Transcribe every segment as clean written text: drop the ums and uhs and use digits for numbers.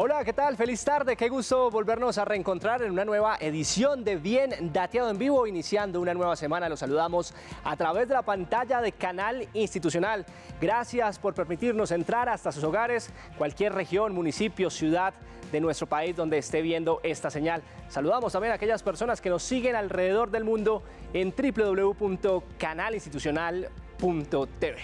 Hola, ¿qué tal? Feliz tarde, qué gusto volvernos a reencontrar en una nueva edición de Bien Dateado en Vivo, iniciando una nueva semana. Los saludamos a través de la pantalla de Canal Institucional. Gracias por permitirnos entrar hasta sus hogares, cualquier región, municipio, ciudad de nuestro país donde esté viendo esta señal. Saludamos también a aquellas personas que nos siguen alrededor del mundo en www.canalinstitucional.tv.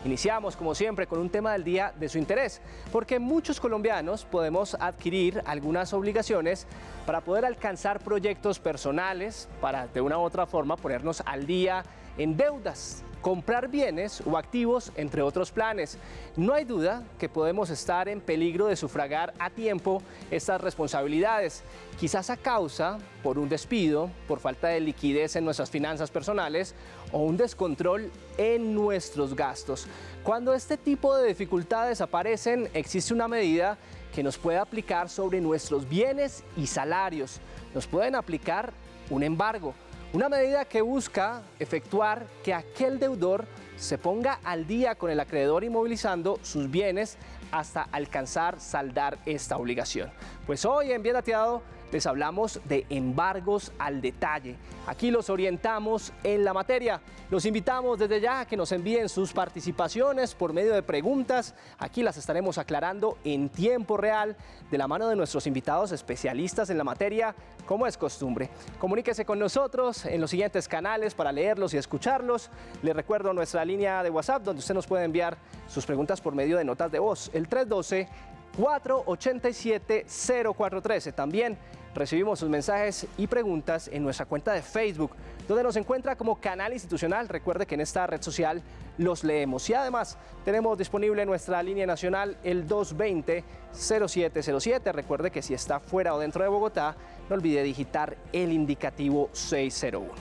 Iniciamos como siempre con un tema del día de su interés, porque muchos colombianos podemos adquirir algunas obligaciones para poder alcanzar proyectos personales, para de una u otra forma ponernos al día en deudas, comprar bienes o activos, entre otros planes. No hay duda que podemos estar en peligro de sufragar a tiempo estas responsabilidades, quizás a causa por un despido, por falta de liquidez en nuestras finanzas personales o un descontrol en nuestros gastos. Cuando este tipo de dificultades aparecen, existe una medida que nos puede aplicar sobre nuestros bienes y salarios. Nos pueden aplicar un embargo. Una medida que busca efectuar que aquel deudor se ponga al día con el acreedor inmovilizando sus bienes hasta alcanzar saldar esta obligación. Pues hoy en Bien Dateado les hablamos de embargos al detalle. Aquí los orientamos en la materia. Los invitamos desde ya a que nos envíen sus participaciones por medio de preguntas. Aquí las estaremos aclarando en tiempo real de la mano de nuestros invitados especialistas en la materia, como es costumbre. Comuníquese con nosotros en los siguientes canales para leerlos y escucharlos. Les recuerdo nuestra línea de WhatsApp donde usted nos puede enviar sus preguntas por medio de notas de voz, el 312-487-0413. También recibimos sus mensajes y preguntas en nuestra cuenta de Facebook, donde nos encuentra como Canal Institucional. Recuerde que en esta red social los leemos. Y además tenemos disponible nuestra línea nacional, el 220-0707. Recuerde que si está fuera o dentro de Bogotá, no olvide digitar el indicativo 601.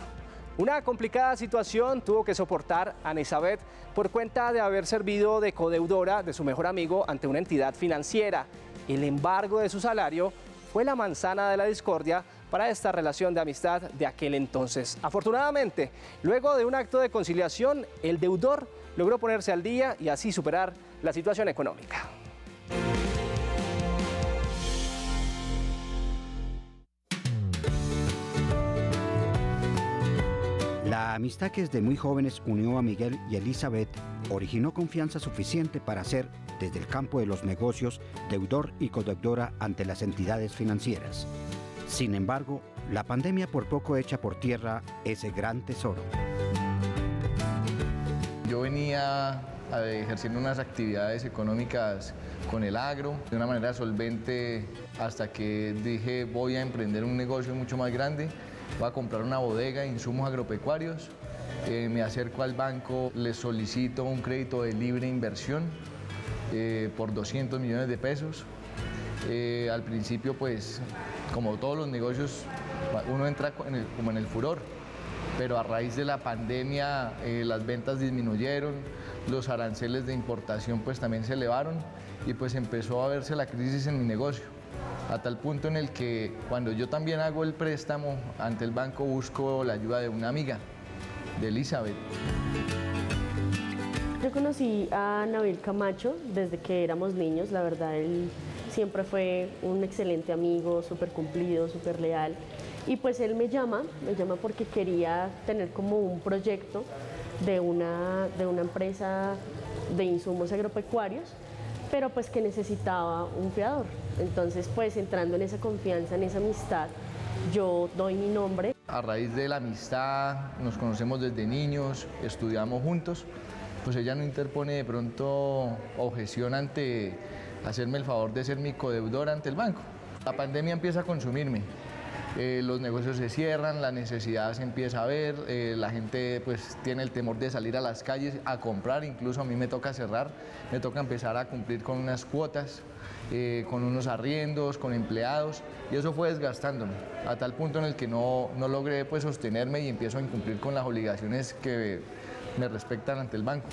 Una complicada situación tuvo que soportar Ana Isabet por cuenta de haber servido de codeudora de su mejor amigo ante una entidad financiera. El embargo de su salario fue la manzana de la discordia para esta relación de amistad de aquel entonces. Afortunadamente, luego de un acto de conciliación, el deudor logró ponerse al día y así superar la situación económica. La amistad que desde muy jóvenes unió a Miguel y Elizabeth originó confianza suficiente para ser, desde el campo de los negocios, deudor y codeudora ante las entidades financieras. Sin embargo, la pandemia por poco echa por tierra ese gran tesoro. Yo venía ejerciendo unas actividades económicas con el agro de una manera solvente hasta que dije voy a emprender un negocio mucho más grande. Voy a comprar una bodega de insumos agropecuarios, me acerco al banco, les solicito un crédito de libre inversión por 200 millones de pesos. Al principio, pues, como todos los negocios, uno entra como en el furor, pero a raíz de la pandemia las ventas disminuyeron, los aranceles de importación pues también se elevaron y pues empezó a verse la crisis en mi negocio. A tal punto en el que cuando yo también hago el préstamo ante el banco busco la ayuda de una amiga, de Elizabeth. Yo conocí a Nabil Camacho desde que éramos niños. La verdad, él siempre fue un excelente amigo, súper cumplido, súper leal. Y pues él me llama porque quería tener como un proyecto de una empresa de insumos agropecuarios, pero pues que necesitaba un fiador. Entonces, pues entrando en esa confianza, en esa amistad, yo doy mi nombre. A raíz de la amistad, nos conocemos desde niños, estudiamos juntos, pues ella no interpone de pronto objeción ante hacerme el favor de ser mi codeudor ante el banco. La pandemia empieza a consumirme. Los negocios se cierran, la necesidad se empieza a ver, la gente pues tiene el temor de salir a las calles a comprar, incluso a mí me toca cerrar, me toca empezar a cumplir con unas cuotas, con unos arriendos, con empleados, y eso fue desgastándome, a tal punto en el que no logré pues sostenerme y empiezo a incumplir con las obligaciones que me respectan ante el banco.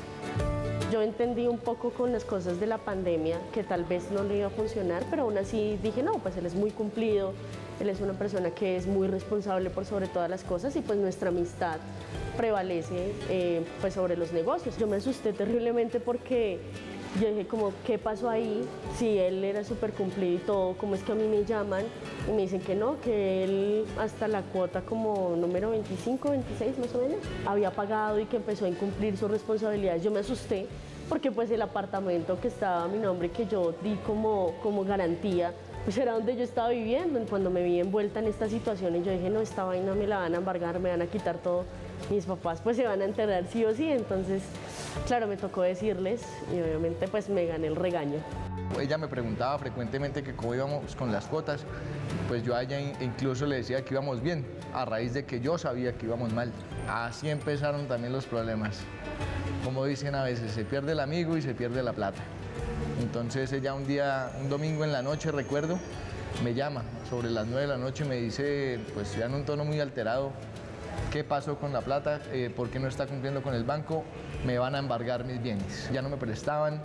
Yo entendí un poco con las cosas de la pandemia que tal vez no le iba a funcionar, pero aún así dije, no, pues él es muy cumplido, él es una persona que es muy responsable por sobre todas las cosas y pues nuestra amistad prevalece pues sobre los negocios. Yo me asusté terriblemente porque Yo dije como, ¿qué pasó ahí? Si él era súper cumplido y todo, ¿cómo es que a mí me llaman y me dicen que no, que él hasta la cuota como número 25, 26 más o menos, había pagado y que empezó a incumplir sus responsabilidades? Yo me asusté porque pues el apartamento que estaba a mi nombre, que yo di como garantía, pues era donde yo estaba viviendo. Cuando me vi envuelta en estas situaciones, yo dije, no, esta vaina me la van a embargar, me van a quitar todo. Mis papás pues se van a enterar sí o sí, entonces, claro, me tocó decirles y obviamente pues me gané el regaño. Ella me preguntaba frecuentemente que cómo íbamos con las cuotas, pues yo a ella incluso le decía que íbamos bien, a raíz de que yo sabía que íbamos mal. Así empezaron también los problemas. Como dicen a veces, se pierde el amigo y se pierde la plata. Entonces ella un domingo en la noche, recuerdo, me llama sobre las 9 de la noche, me dice, pues ya en un tono muy alterado, ¿qué pasó con la plata? ¿Por qué no está cumpliendo con el banco? Me van a embargar mis bienes. Ya no me prestaban,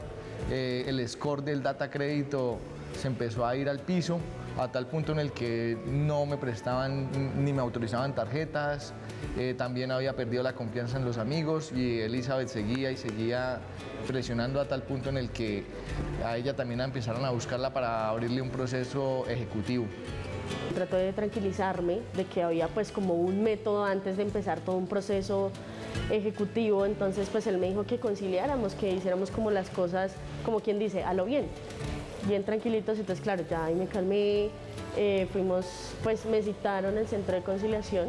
el score del data crédito se empezó a ir al piso, a tal punto en el que no me prestaban ni me autorizaban tarjetas, también había perdido la confianza en los amigos y Elizabeth seguía y seguía presionando a tal punto en el que a ella también empezaron a buscarla para abrirle un proceso ejecutivo. Trató de tranquilizarme de que había pues como un método antes de empezar todo un proceso ejecutivo, entonces pues él me dijo que conciliáramos, que hiciéramos como las cosas, como quien dice, a lo bien tranquilitos. Entonces claro, ya ahí me calmé, fuimos, pues me citaron al centro de conciliación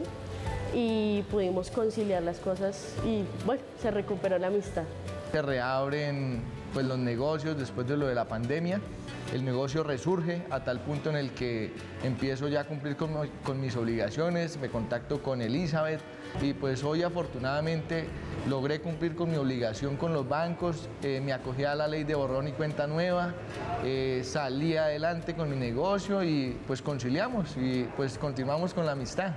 y pudimos conciliar las cosas y bueno, se recuperó la amistad. Se reabren pues los negocios después de lo de la pandemia. El negocio resurge a tal punto en el que empiezo ya a cumplir con mis obligaciones, me contacto con Elizabeth y pues hoy afortunadamente logré cumplir con mi obligación con los bancos, me acogí a la ley de borrón y cuenta nueva, salí adelante con mi negocio y pues conciliamos y pues continuamos con la amistad.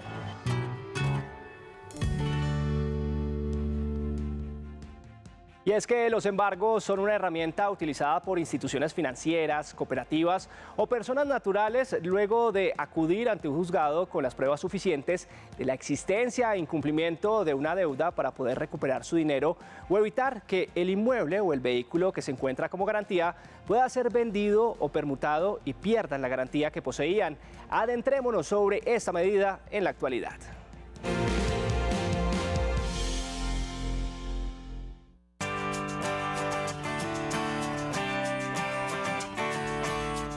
Y es que los embargos son una herramienta utilizada por instituciones financieras, cooperativas o personas naturales luego de acudir ante un juzgado con las pruebas suficientes de la existencia e incumplimiento de una deuda para poder recuperar su dinero o evitar que el inmueble o el vehículo que se encuentra como garantía pueda ser vendido o permutado y pierdan la garantía que poseían. Adentrémonos sobre esta medida en la actualidad.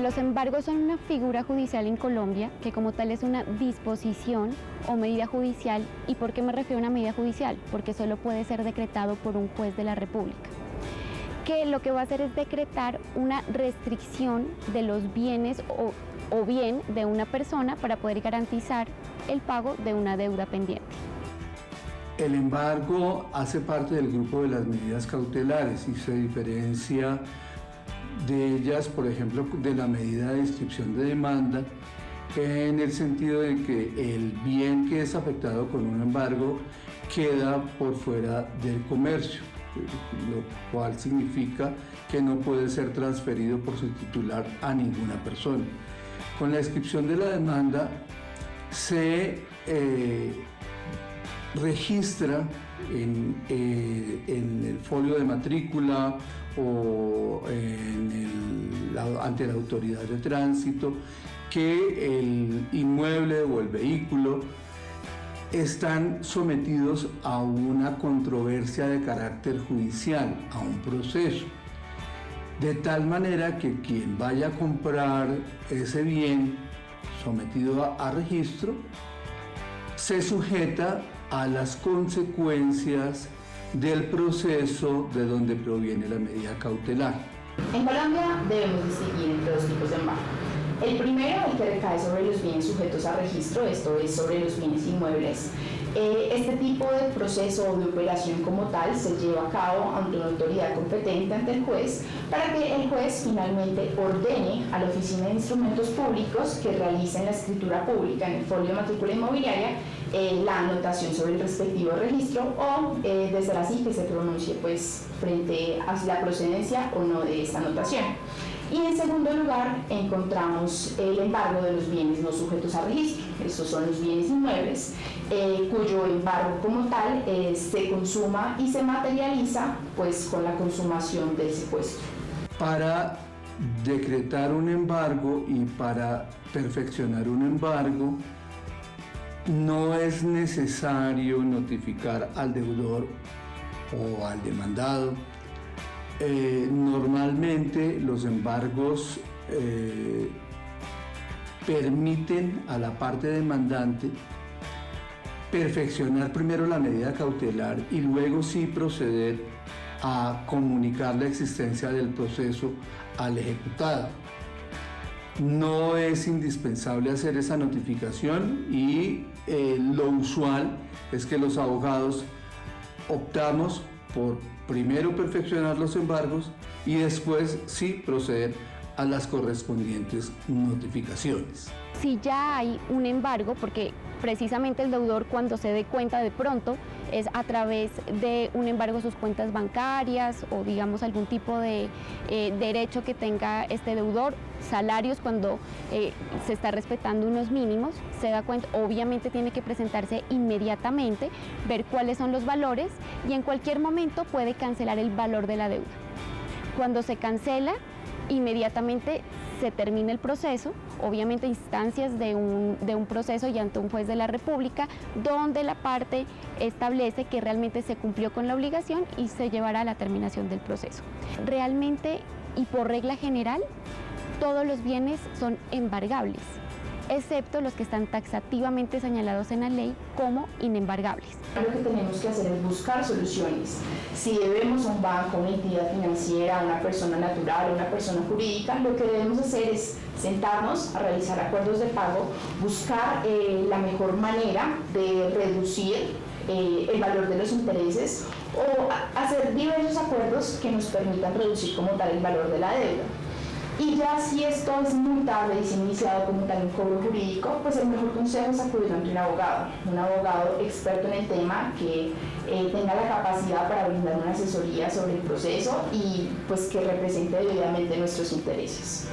Los embargos son una figura judicial en Colombia que como tal es una disposición o medida judicial. ¿Y por qué me refiero a una medida judicial? Porque solo puede ser decretado por un juez de la República, que lo que va a hacer es decretar una restricción de los bienes o bien de una persona para poder garantizar el pago de una deuda pendiente. El embargo hace parte del grupo de las medidas cautelares y se diferencia de ellas, por ejemplo, de la medida de inscripción de demanda, en el sentido de que el bien que es afectado con un embargo queda por fuera del comercio, lo cual significa que no puede ser transferido por su titular a ninguna persona. Con la inscripción de la demanda se registra en el folio de matrícula o ante la autoridad de tránsito que el inmueble o el vehículo están sometidos a una controversia de carácter judicial, a un proceso, de tal manera que quien vaya a comprar ese bien sometido a registro se sujeta a las consecuencias del proceso de donde proviene la medida cautelar. En Colombia debemos distinguir entre dos tipos de embargo. El primero, el que recae sobre los bienes sujetos a registro, esto es sobre los bienes inmuebles. Este tipo de proceso o de operación como tal se lleva a cabo ante una autoridad competente ante el juez para que el juez finalmente ordene a la Oficina de Instrumentos Públicos que realicen la escritura pública en el folio de matrícula inmobiliaria la anotación sobre el respectivo registro o desde la SIC que se pronuncie pues frente a la procedencia o no de esta anotación. Y en segundo lugar encontramos el embargo de los bienes no sujetos a registro. Estos son los bienes inmuebles cuyo embargo como tal se consuma y se materializa pues con la consumación del secuestro. para decretar un embargo y para perfeccionar un embargo no es necesario notificar al deudor o al demandado. Normalmente los embargos permiten a la parte demandante perfeccionar primero la medida cautelar y luego sí proceder a comunicar la existencia del proceso al ejecutado. No es indispensable hacer esa notificación y lo usual es que los abogados optamos por primero perfeccionar los embargos y después sí proceder a las correspondientes notificaciones. Si ya hay un embargo, porque precisamente el deudor cuando se dé cuenta de pronto es a través de un embargo a sus cuentas bancarias o digamos algún tipo de derecho que tenga este deudor, salarios cuando se está respetando unos mínimos, se da cuenta, obviamente tiene que presentarse inmediatamente, ver cuáles son los valores y en cualquier momento puede cancelar el valor de la deuda. Cuando se cancela, inmediatamente se termina el proceso, obviamente instancias de un proceso y ante un juez de la República, donde la parte establece que realmente se cumplió con la obligación y se llevará a la terminación del proceso. Realmente y por regla general, todos los bienes son embargables, excepto los que están taxativamente señalados en la ley como inembargables. Lo que tenemos que hacer es buscar soluciones. Si debemos a un banco, una entidad financiera, a una persona natural, a una persona jurídica, lo que debemos hacer es sentarnos a realizar acuerdos de pago, buscar la mejor manera de reducir el valor de los intereses o hacer diversos acuerdos que nos permitan reducir como tal el valor de la deuda. Y ya si esto es muy tarde y se ha iniciado como tal un cobro jurídico, pues el mejor consejo es acudir ante un abogado experto en el tema que tenga la capacidad para brindar una asesoría sobre el proceso y pues que represente debidamente nuestros intereses.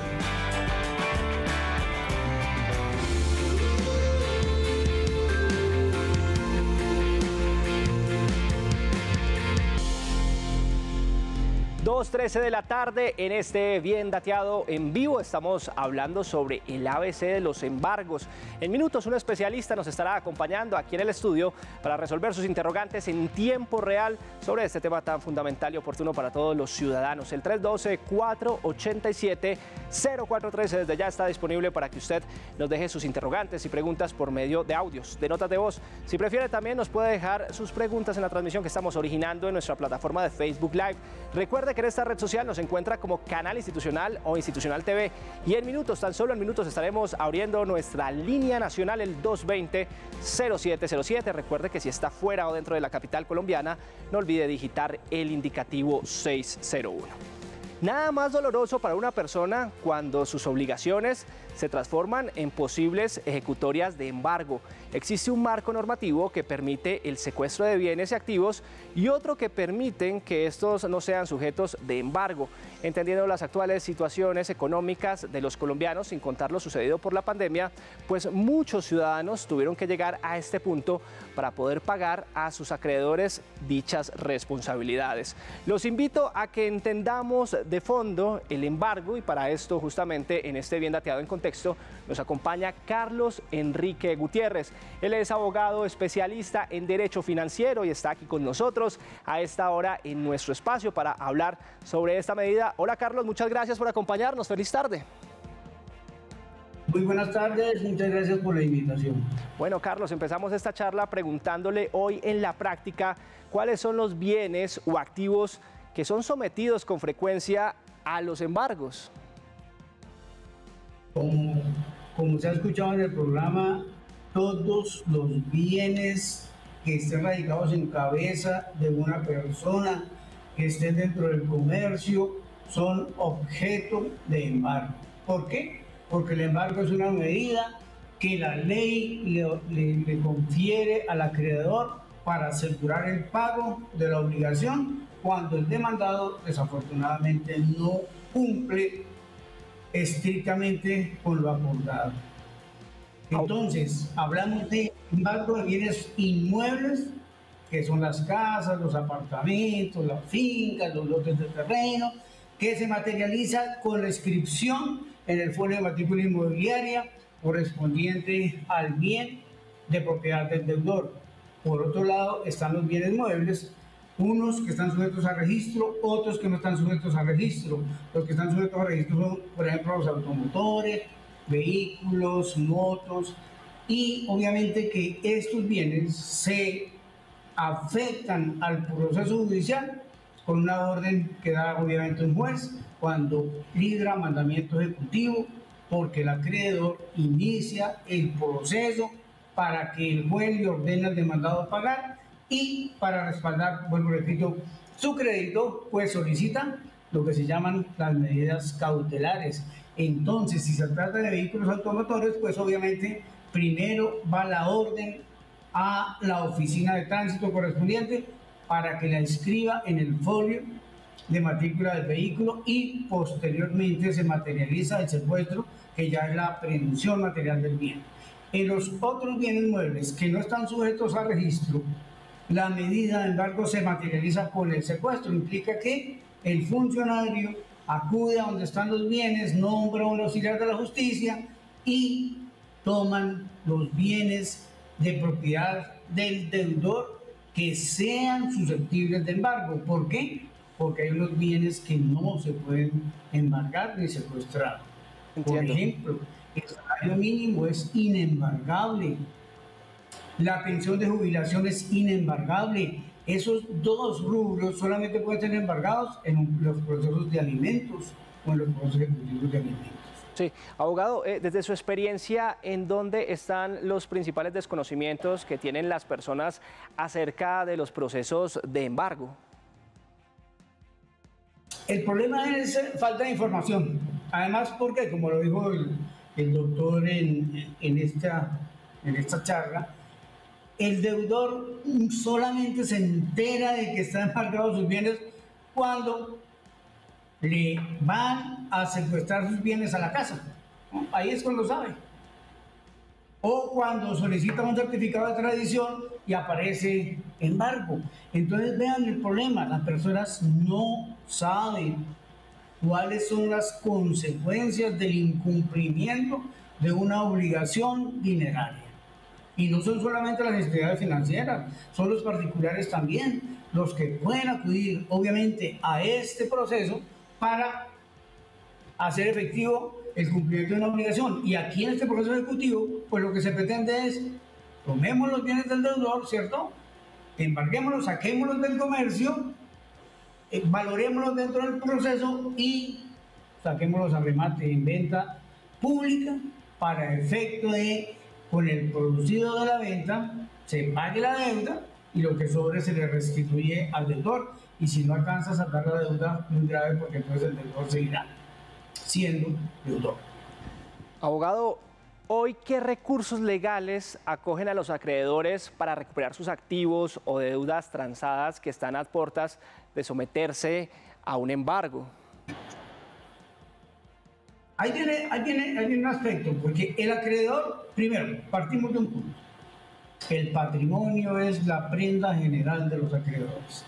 Dos 13 de la tarde en este Bien Dateado en vivo. Estamos hablando sobre el ABC de los embargos. En minutos un especialista nos estará acompañando aquí en el estudio para resolver sus interrogantes en tiempo real sobre este tema tan fundamental y oportuno para todos los ciudadanos. El 312-487-0413 desde ya está disponible para que usted nos deje sus interrogantes y preguntas por medio de audios, de notas de voz. Si prefiere también nos puede dejar sus preguntas en la transmisión que estamos originando en nuestra plataforma de Facebook Live. Recuerde que en esta red social nos encuentra como Canal Institucional o Institucional TV y en minutos, tan solo en minutos, estaremos abriendo nuestra línea nacional, el 220-0707. Recuerde que si está fuera o dentro de la capital colombiana, no olvide digitar el indicativo 601. Nada más doloroso para una persona cuando sus obligaciones se transforman en posibles ejecutorias de embargo. Existe un marco normativo que permite el secuestro de bienes y activos y otro que permiten que estos no sean sujetos de embargo. Entendiendo las actuales situaciones económicas de los colombianos, sin contar lo sucedido por la pandemia, pues muchos ciudadanos tuvieron que llegar a este punto para poder pagar a sus acreedores dichas responsabilidades. Los invito a que entendamos de fondo el embargo y para esto justamente en este Bien Dateado en Contexto nos acompaña Carlos Enrique Gutiérrez. Él es abogado especialista en Derecho Financiero y está aquí con nosotros a esta hora en nuestro espacio para hablar sobre esta medida. Hola Carlos, muchas gracias por acompañarnos. Feliz tarde. Muy buenas tardes, muchas gracias por la invitación. Bueno, Carlos, empezamos esta charla preguntándole hoy en la práctica cuáles son los bienes o activos que son sometidos con frecuencia a los embargos. Como se ha escuchado en el programa, todos los bienes que estén radicados en cabeza de una persona, que estén dentro del comercio, son objeto de embargo. ¿Por qué? Porque el embargo es una medida que la ley le confiere al acreedor para asegurar el pago de la obligación cuando el demandado desafortunadamente no cumple estrictamente con lo acordado. Entonces, hablamos de embargo de bienes inmuebles, que son las casas, los apartamentos, las fincas, los lotes de terreno, que se materializa con la inscripción en el folio de matrícula inmobiliaria correspondiente al bien de propiedad del deudor. Por otro lado están los bienes muebles, unos que están sujetos a registro, otros que no están sujetos a registro. Los que están sujetos a registro son, por ejemplo, los automotores, vehículos, motos, y obviamente que estos bienes se afectan al proceso judicial con una orden que da obviamente un juez cuando libra mandamiento ejecutivo, porque el acreedor inicia el proceso para que el juez le ordene al demandado pagar, y para respaldar, vuelvo repito, su crédito, pues solicitan lo que se llaman las medidas cautelares. Entonces, si se trata de vehículos automotores, pues obviamente primero va la orden a la oficina de tránsito correspondiente para que la inscriba en el folio de matrícula del vehículo, y posteriormente se materializa el secuestro, que ya es la aprehensión material del bien. En los otros bienes muebles que no están sujetos a registro, la medida de embargo se materializa con el secuestro. Implica que el funcionario acude a donde están los bienes, nombra a un auxiliar de la justicia y toman los bienes de propiedad del deudor que sean susceptibles de embargo. ¿Por qué? Porque hay unos bienes que no se pueden embargar ni secuestrar. Por ejemplo, el salario mínimo es inembargable, la pensión de jubilación es inembargable. Esos dos rubros solamente pueden ser embargados en los procesos de alimentos o en los procesos ejecutivos de alimentos. Sí, abogado, desde su experiencia, ¿en dónde están los principales desconocimientos que tienen las personas acerca de los procesos de embargo? El problema es falta de información. Además, porque, como lo dijo el doctor en esta charla, el deudor solamente se entera de que están embargados sus bienes cuando le van a secuestrar sus bienes a la casa, ¿no? Ahí es cuando sabe. O cuando solicita un certificado de extradición y aparece embargo. Entonces vean el problema, las personas no saben cuáles son las consecuencias del incumplimiento de una obligación dineraria. Y no son solamente las entidades financieras, son los particulares también los que pueden acudir, obviamente, a este proceso para hacer efectivo el cumplimiento de una obligación. Y aquí en este proceso ejecutivo, pues lo que se pretende es, tomemos los bienes del deudor, ¿cierto? Embarguémoslos, saquémoslos del comercio, valorémoslos dentro del proceso y saquémoslos a remate en venta pública para efecto de, con el producido de la venta, se pague la deuda y lo que sobre se le restituye al deudor. Y si no alcanza a sacar la deuda, muy grave, porque entonces el deudor seguirá siendo deudor. Abogado, hoy, ¿qué recursos legales acogen a los acreedores para recuperar sus activos o deudas transadas que están a puertas de someterse a un embargo? Ahí viene un aspecto, porque el acreedor, primero, partimos de un punto. El patrimonio es la prenda general de los acreedores.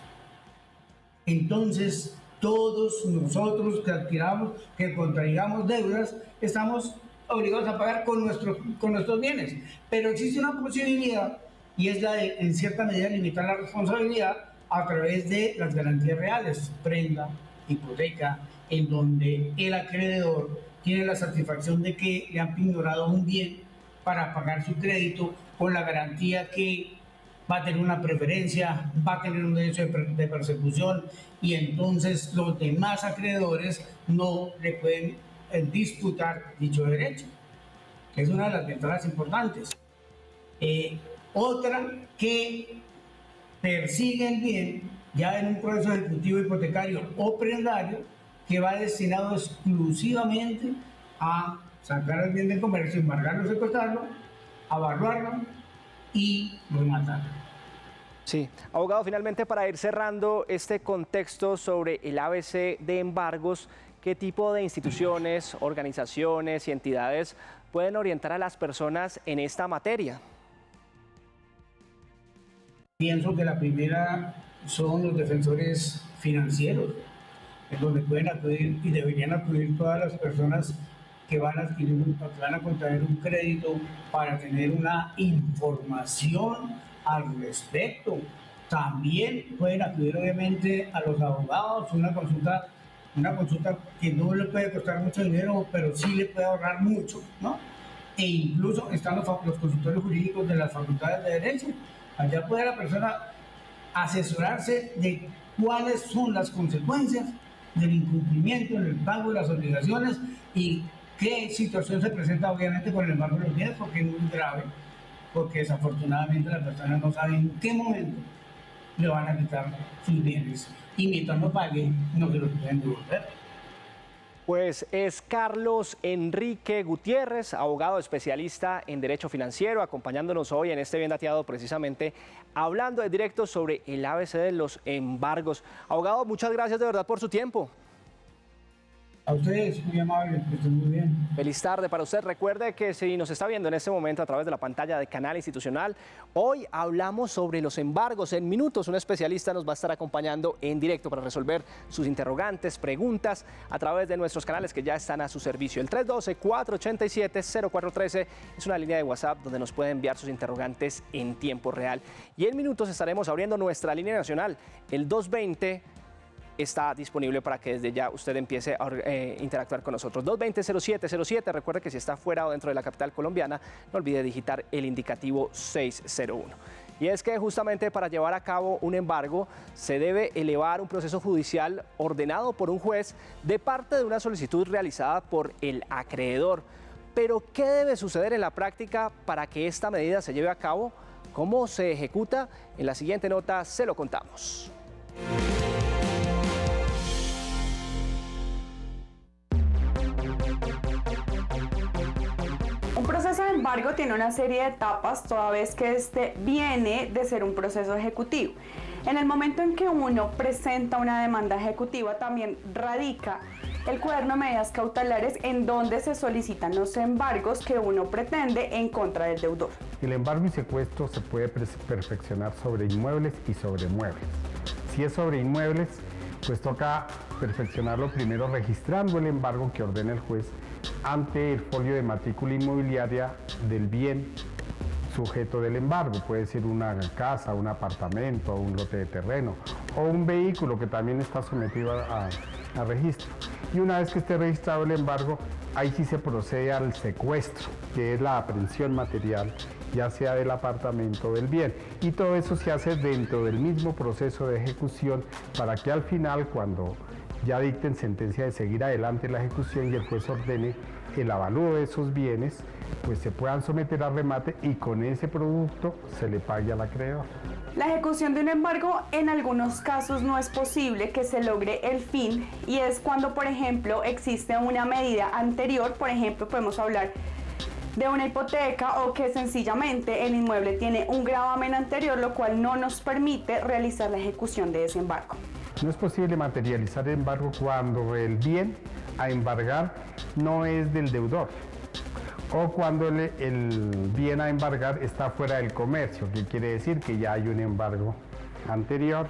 Entonces, todos nosotros que adquiramos, que contraigamos deudas, estamos obligados a pagar con nuestros bienes. Pero existe una posibilidad, y es la de, en cierta medida, limitar la responsabilidad a través de las garantías reales, prenda, hipoteca, en donde el acreedor tiene la satisfacción de que le han ignorado un bien para pagar su crédito, con la garantía que va a tener una preferencia, va a tener un derecho de persecución, y entonces los demás acreedores no le pueden disputar dicho derecho. Es una de las ventajas importantes. Otra, que persigue el bien ya en un proceso ejecutivo hipotecario o prendario que va destinado exclusivamente a sacar el bien del comercio, embargarlo, secuestrarlo, avaluarlo y rematarlo. Sí, abogado, finalmente, para ir cerrando este contexto sobre el ABC de embargos, ¿qué tipo de instituciones, organizaciones y entidades pueden orientar a las personas en esta materia? Pienso que la primera son los defensores financieros, es donde pueden acudir y deberían acudir todas las personas que van a adquirir, que van a contraer un crédito para tener una información al respecto. También pueden acudir obviamente a los abogados, una consulta que no le puede costar mucho dinero, pero sí le puede ahorrar mucho, ¿no? E incluso están los consultores jurídicos de las facultades de Derecho. Allá puede la persona asesorarse de cuáles son las consecuencias del incumplimiento en el pago de las obligaciones y qué situación se presenta obviamente con el embargo de los bienes, porque es muy grave, porque desafortunadamente la persona no sabe en qué momento le van a quitar sus bienes y mientras no pague no se los pueden devolver. Pues es Carlos Enrique Gutiérrez, abogado especialista en Derecho Financiero, acompañándonos hoy en este Bien Dateado, precisamente hablando de directo sobre el ABC de los embargos. Abogado, muchas gracias de verdad por su tiempo. A ustedes, muy amables, que estén muy bien. Feliz tarde para usted. Recuerde que si nos está viendo en este momento a través de la pantalla de Canal Institucional, hoy hablamos sobre los embargos. En minutos un especialista nos va a estar acompañando en directo para resolver sus interrogantes, preguntas a través de nuestros canales que ya están a su servicio. El 312-487-0413 es una línea de WhatsApp donde nos puede enviar sus interrogantes en tiempo real. Y en minutos estaremos abriendo nuestra línea nacional, el 220. Está disponible para que desde ya usted empiece a interactuar con nosotros. 220-0707. Recuerde que si está fuera o dentro de la capital colombiana, no olvide digitar el indicativo 601. Y es que justamente para llevar a cabo un embargo se debe elevar un proceso judicial ordenado por un juez de parte de una solicitud realizada por el acreedor. Pero, ¿qué debe suceder en la práctica para que esta medida se lleve a cabo? ¿Cómo se ejecuta? En la siguiente nota se lo contamos. Un proceso de embargo tiene una serie de etapas, toda vez que este viene de ser un proceso ejecutivo. En el momento en que uno presenta una demanda ejecutiva, también radica el cuaderno de medidas cautelares en donde se solicitan los embargos que uno pretende en contra del deudor. El embargo y secuestro se puede perfeccionar sobre inmuebles y sobre muebles. Si es sobre inmuebles, pues toca perfeccionarlo primero registrando el embargo que ordena el juez ante el folio de matrícula inmobiliaria del bien sujeto del embargo. Puede ser una casa, un apartamento, un lote de terreno o un vehículo que también está sometido a registro. Y una vez que esté registrado el embargo, ahí sí se procede al secuestro, que es la aprehensión material, ya sea del apartamento o del bien. Y todo eso se hace dentro del mismo proceso de ejecución para que al final, cuando ya dicten sentencia de seguir adelante la ejecución y el juez ordene el avalúo de esos bienes, pues se puedan someter a remate y con ese producto se le pague al acreedor. La ejecución de un embargo en algunos casos no es posible que se logre el fin, y es cuando, por ejemplo, existe una medida anterior. Por ejemplo, podemos hablar de una hipoteca o que sencillamente el inmueble tiene un gravamen anterior, lo cual no nos permite realizar la ejecución de ese embargo. No es posible materializar el embargo cuando el bien a embargar no es del deudor, o cuando el bien a embargar está fuera del comercio, que quiere decir que ya hay un embargo anterior,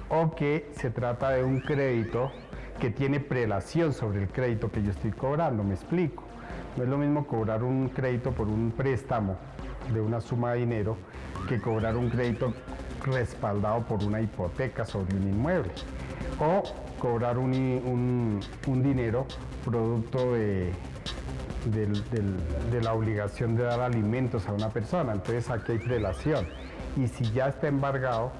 o que se trata de un crédito que tiene prelación sobre el crédito que yo estoy cobrando. Me explico. No es lo mismo cobrar un crédito por un préstamo de una suma de dinero que cobrar un crédito respaldado por una hipoteca sobre un inmueble, o cobrar un dinero producto de la obligación de dar alimentos a una persona. Entonces aquí hay prelación, y si ya está embargado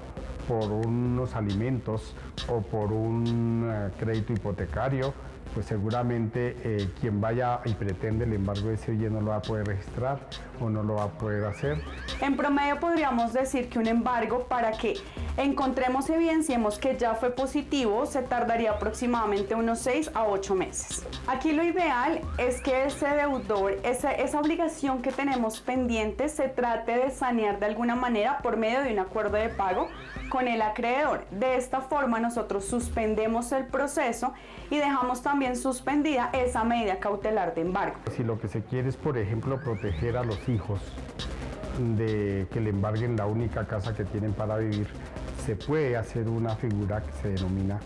por unos alimentos o por un crédito hipotecario, pues seguramente quien vaya y pretende el embargo de ese bien no lo va a poder registrar o no lo va a poder hacer. En promedio podríamos decir que un embargo, para que encontremos y evidenciemos que ya fue positivo, se tardaría aproximadamente unos 6 a 8 meses. Aquí lo ideal es que ese deudor, esa obligación que tenemos pendiente, se trate de sanear de alguna manera por medio de un acuerdo de pago con el acreedor. De esta forma nosotros suspendemos el proceso y dejamos también suspendida esa medida cautelar de embargo. Si lo que se quiere es, por ejemplo, proteger a los hijos de que le embarguen la única casa que tienen para vivir, se puede hacer una figura que se denomina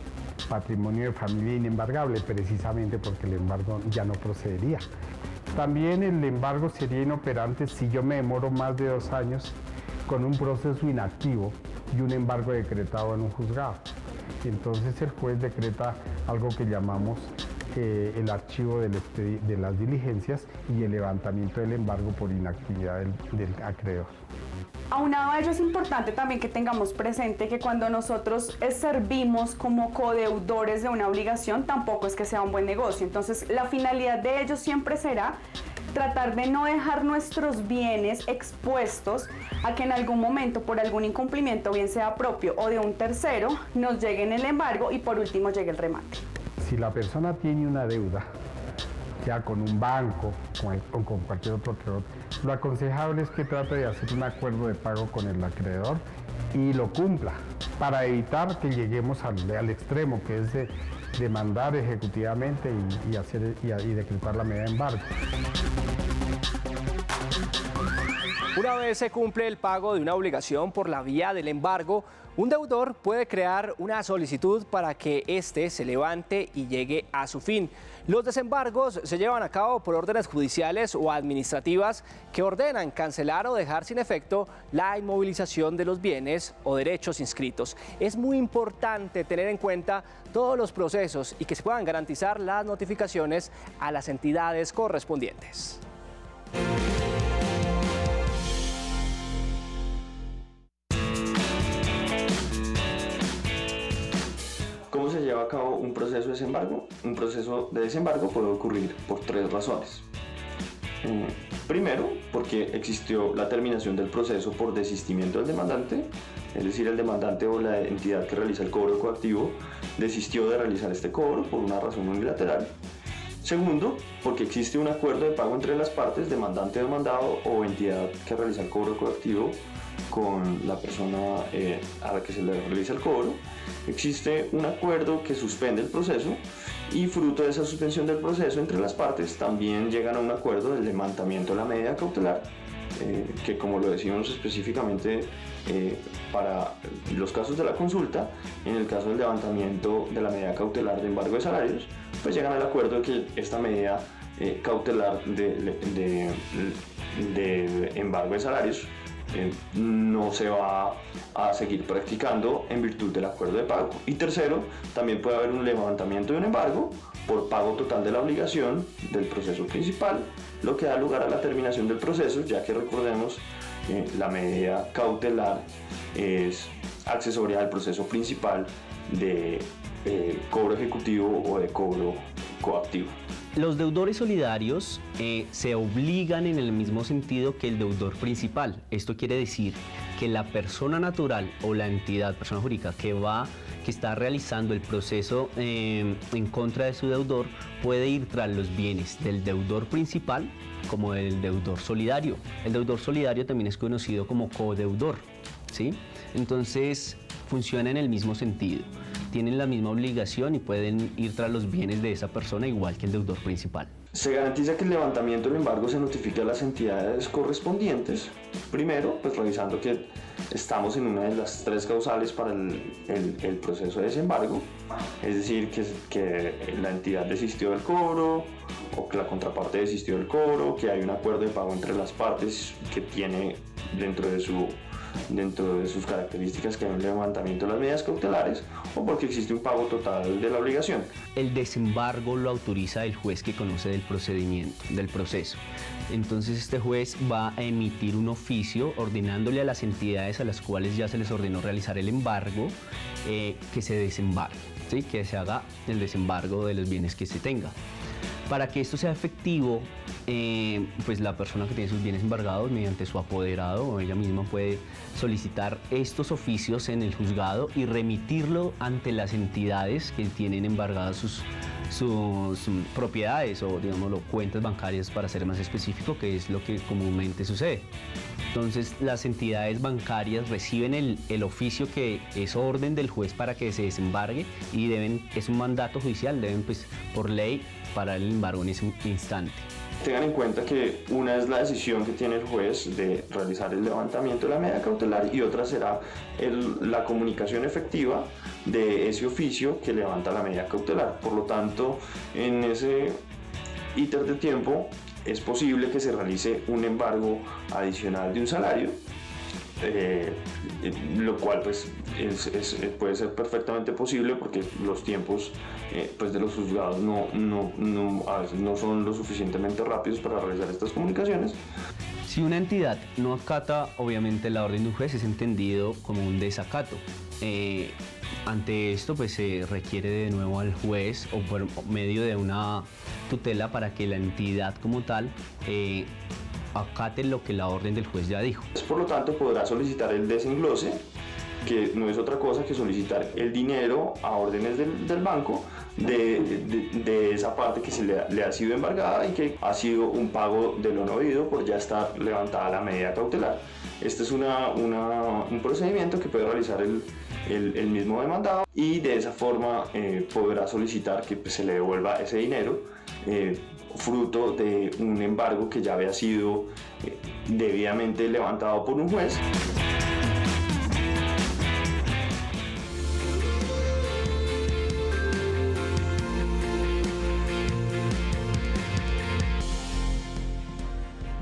patrimonio de familia inembargable, precisamente porque el embargo ya no procedería. También el embargo sería inoperante si yo me demoro más de 2 años con un proceso inactivo y un embargo decretado en un juzgado. Entonces el juez decreta algo que llamamos el archivo de las diligencias y el levantamiento del embargo por inactividad del acreedor. Aunado a ello, es importante también que tengamos presente que cuando nosotros servimos como codeudores de una obligación, tampoco es que sea un buen negocio. Entonces, la finalidad de ello siempre será tratar de no dejar nuestros bienes expuestos a que en algún momento, por algún incumplimiento, bien sea propio o de un tercero, nos llegue en el embargo y por último llegue el remate. Si la persona tiene una deuda, ya con un banco o con cualquier otro acreedor, lo aconsejable es que trate de hacer un acuerdo de pago con el acreedor y lo cumpla, para evitar que lleguemos al extremo, que es de demandar ejecutivamente y decretar la medida de embargo. Una vez se cumple el pago de una obligación por la vía del embargo, un deudor puede crear una solicitud para que éste se levante y llegue a su fin. Los desembargos se llevan a cabo por órdenes judiciales o administrativas que ordenan cancelar o dejar sin efecto la inmovilización de los bienes o derechos inscritos. Es muy importante tener en cuenta todos los procesos y que se puedan garantizar las notificaciones a las entidades correspondientes. ¿Cómo se lleva a cabo un proceso de desembargo? Un proceso de desembargo puede ocurrir por 3 razones. Primero, porque existió la terminación del proceso por desistimiento del demandante, es decir, el demandante o la entidad que realiza el cobro coactivo desistió de realizar este cobro por una razón unilateral. Segundo, porque existe un acuerdo de pago entre las partes, demandante, demandado o entidad que realiza el cobro coactivo con la persona a la que se le realiza el cobro. Existe un acuerdo que suspende el proceso y fruto de esa suspensión del proceso entre las partes también llegan a un acuerdo del levantamiento de la medida cautelar, que como lo decimos específicamente para los casos de la consulta, en el caso del levantamiento de la medida cautelar de embargo de salarios, pues llegan al acuerdo de que esta medida cautelar de embargo de salarios no se va a seguir practicando en virtud del acuerdo de pago. Y tercero, también puede haber un levantamiento de un embargo por pago total de la obligación del proceso principal, lo que da lugar a la terminación del proceso, ya que recordemos la medida cautelar es accesoria al proceso principal de cobro ejecutivo o de cobro coactivo. Los deudores solidarios se obligan en el mismo sentido que el deudor principal. Esto quiere decir que la persona natural o la entidad, persona jurídica, que está realizando el proceso en contra de su deudor puede ir tras los bienes del deudor principal como del deudor solidario. El deudor solidario también es conocido como codeudor, ¿sí? Entonces funciona en el mismo sentido. Tienen la misma obligación y pueden ir tras los bienes de esa persona igual que el deudor principal. Se garantiza que el levantamiento del embargo se notifique a las entidades correspondientes. Primero, pues revisando que estamos en una de las 3 causales para el proceso de desembargo, es decir, que la entidad desistió del cobro o que la contraparte desistió del cobro, que hay un acuerdo de pago entre las partes que tiene dentro de sus características que hay un levantamiento de las medidas cautelares o porque existe un pago total de la obligación. El desembargo lo autoriza el juez que conoce del procedimiento, del proceso. Entonces este juez va a emitir un oficio ordenándole a las entidades a las cuales ya se les ordenó realizar el embargo que se desembargue, ¿sí? Que se haga el desembargo de los bienes que se tenga. Para que esto sea efectivo, pues la persona que tiene sus bienes embargados mediante su apoderado o ella misma puede solicitar estos oficios en el juzgado y remitirlo ante las entidades que tienen embargadas sus propiedades o, digámoslo, cuentas bancarias, para ser más específico, que es lo que comúnmente sucede. Entonces las entidades bancarias reciben el oficio que es orden del juez para que se desembargue y es un mandato judicial, deben pues por ley parar el embargo en ese instante. Tengan en cuenta que una es la decisión que tiene el juez de realizar el levantamiento de la medida cautelar y otra será la comunicación efectiva de ese oficio que levanta la medida cautelar. Por lo tanto, en ese íter de tiempo es posible que se realice un embargo adicional de un salario, lo cual pues puede ser perfectamente posible porque los tiempos pues de los juzgados a veces no son lo suficientemente rápidos para realizar estas comunicaciones. Si una entidad no acata, obviamente la orden de un juez es entendido como un desacato. Ante esto pues se requiere de nuevo al juez o por medio de una tutela para que la entidad como tal acate lo que la orden del juez ya dijo. Por lo tanto, podrá solicitar el desenglose, que no es otra cosa que solicitar el dinero a órdenes del banco de esa parte que le ha sido embargada y que ha sido un pago de lo no debido por ya estar levantada la medida cautelar. Este es un procedimiento que puede realizar el mismo demandado y de esa forma podrá solicitar que pues, se le devuelva ese dinero fruto de un embargo que ya había sido debidamente levantado por un juez.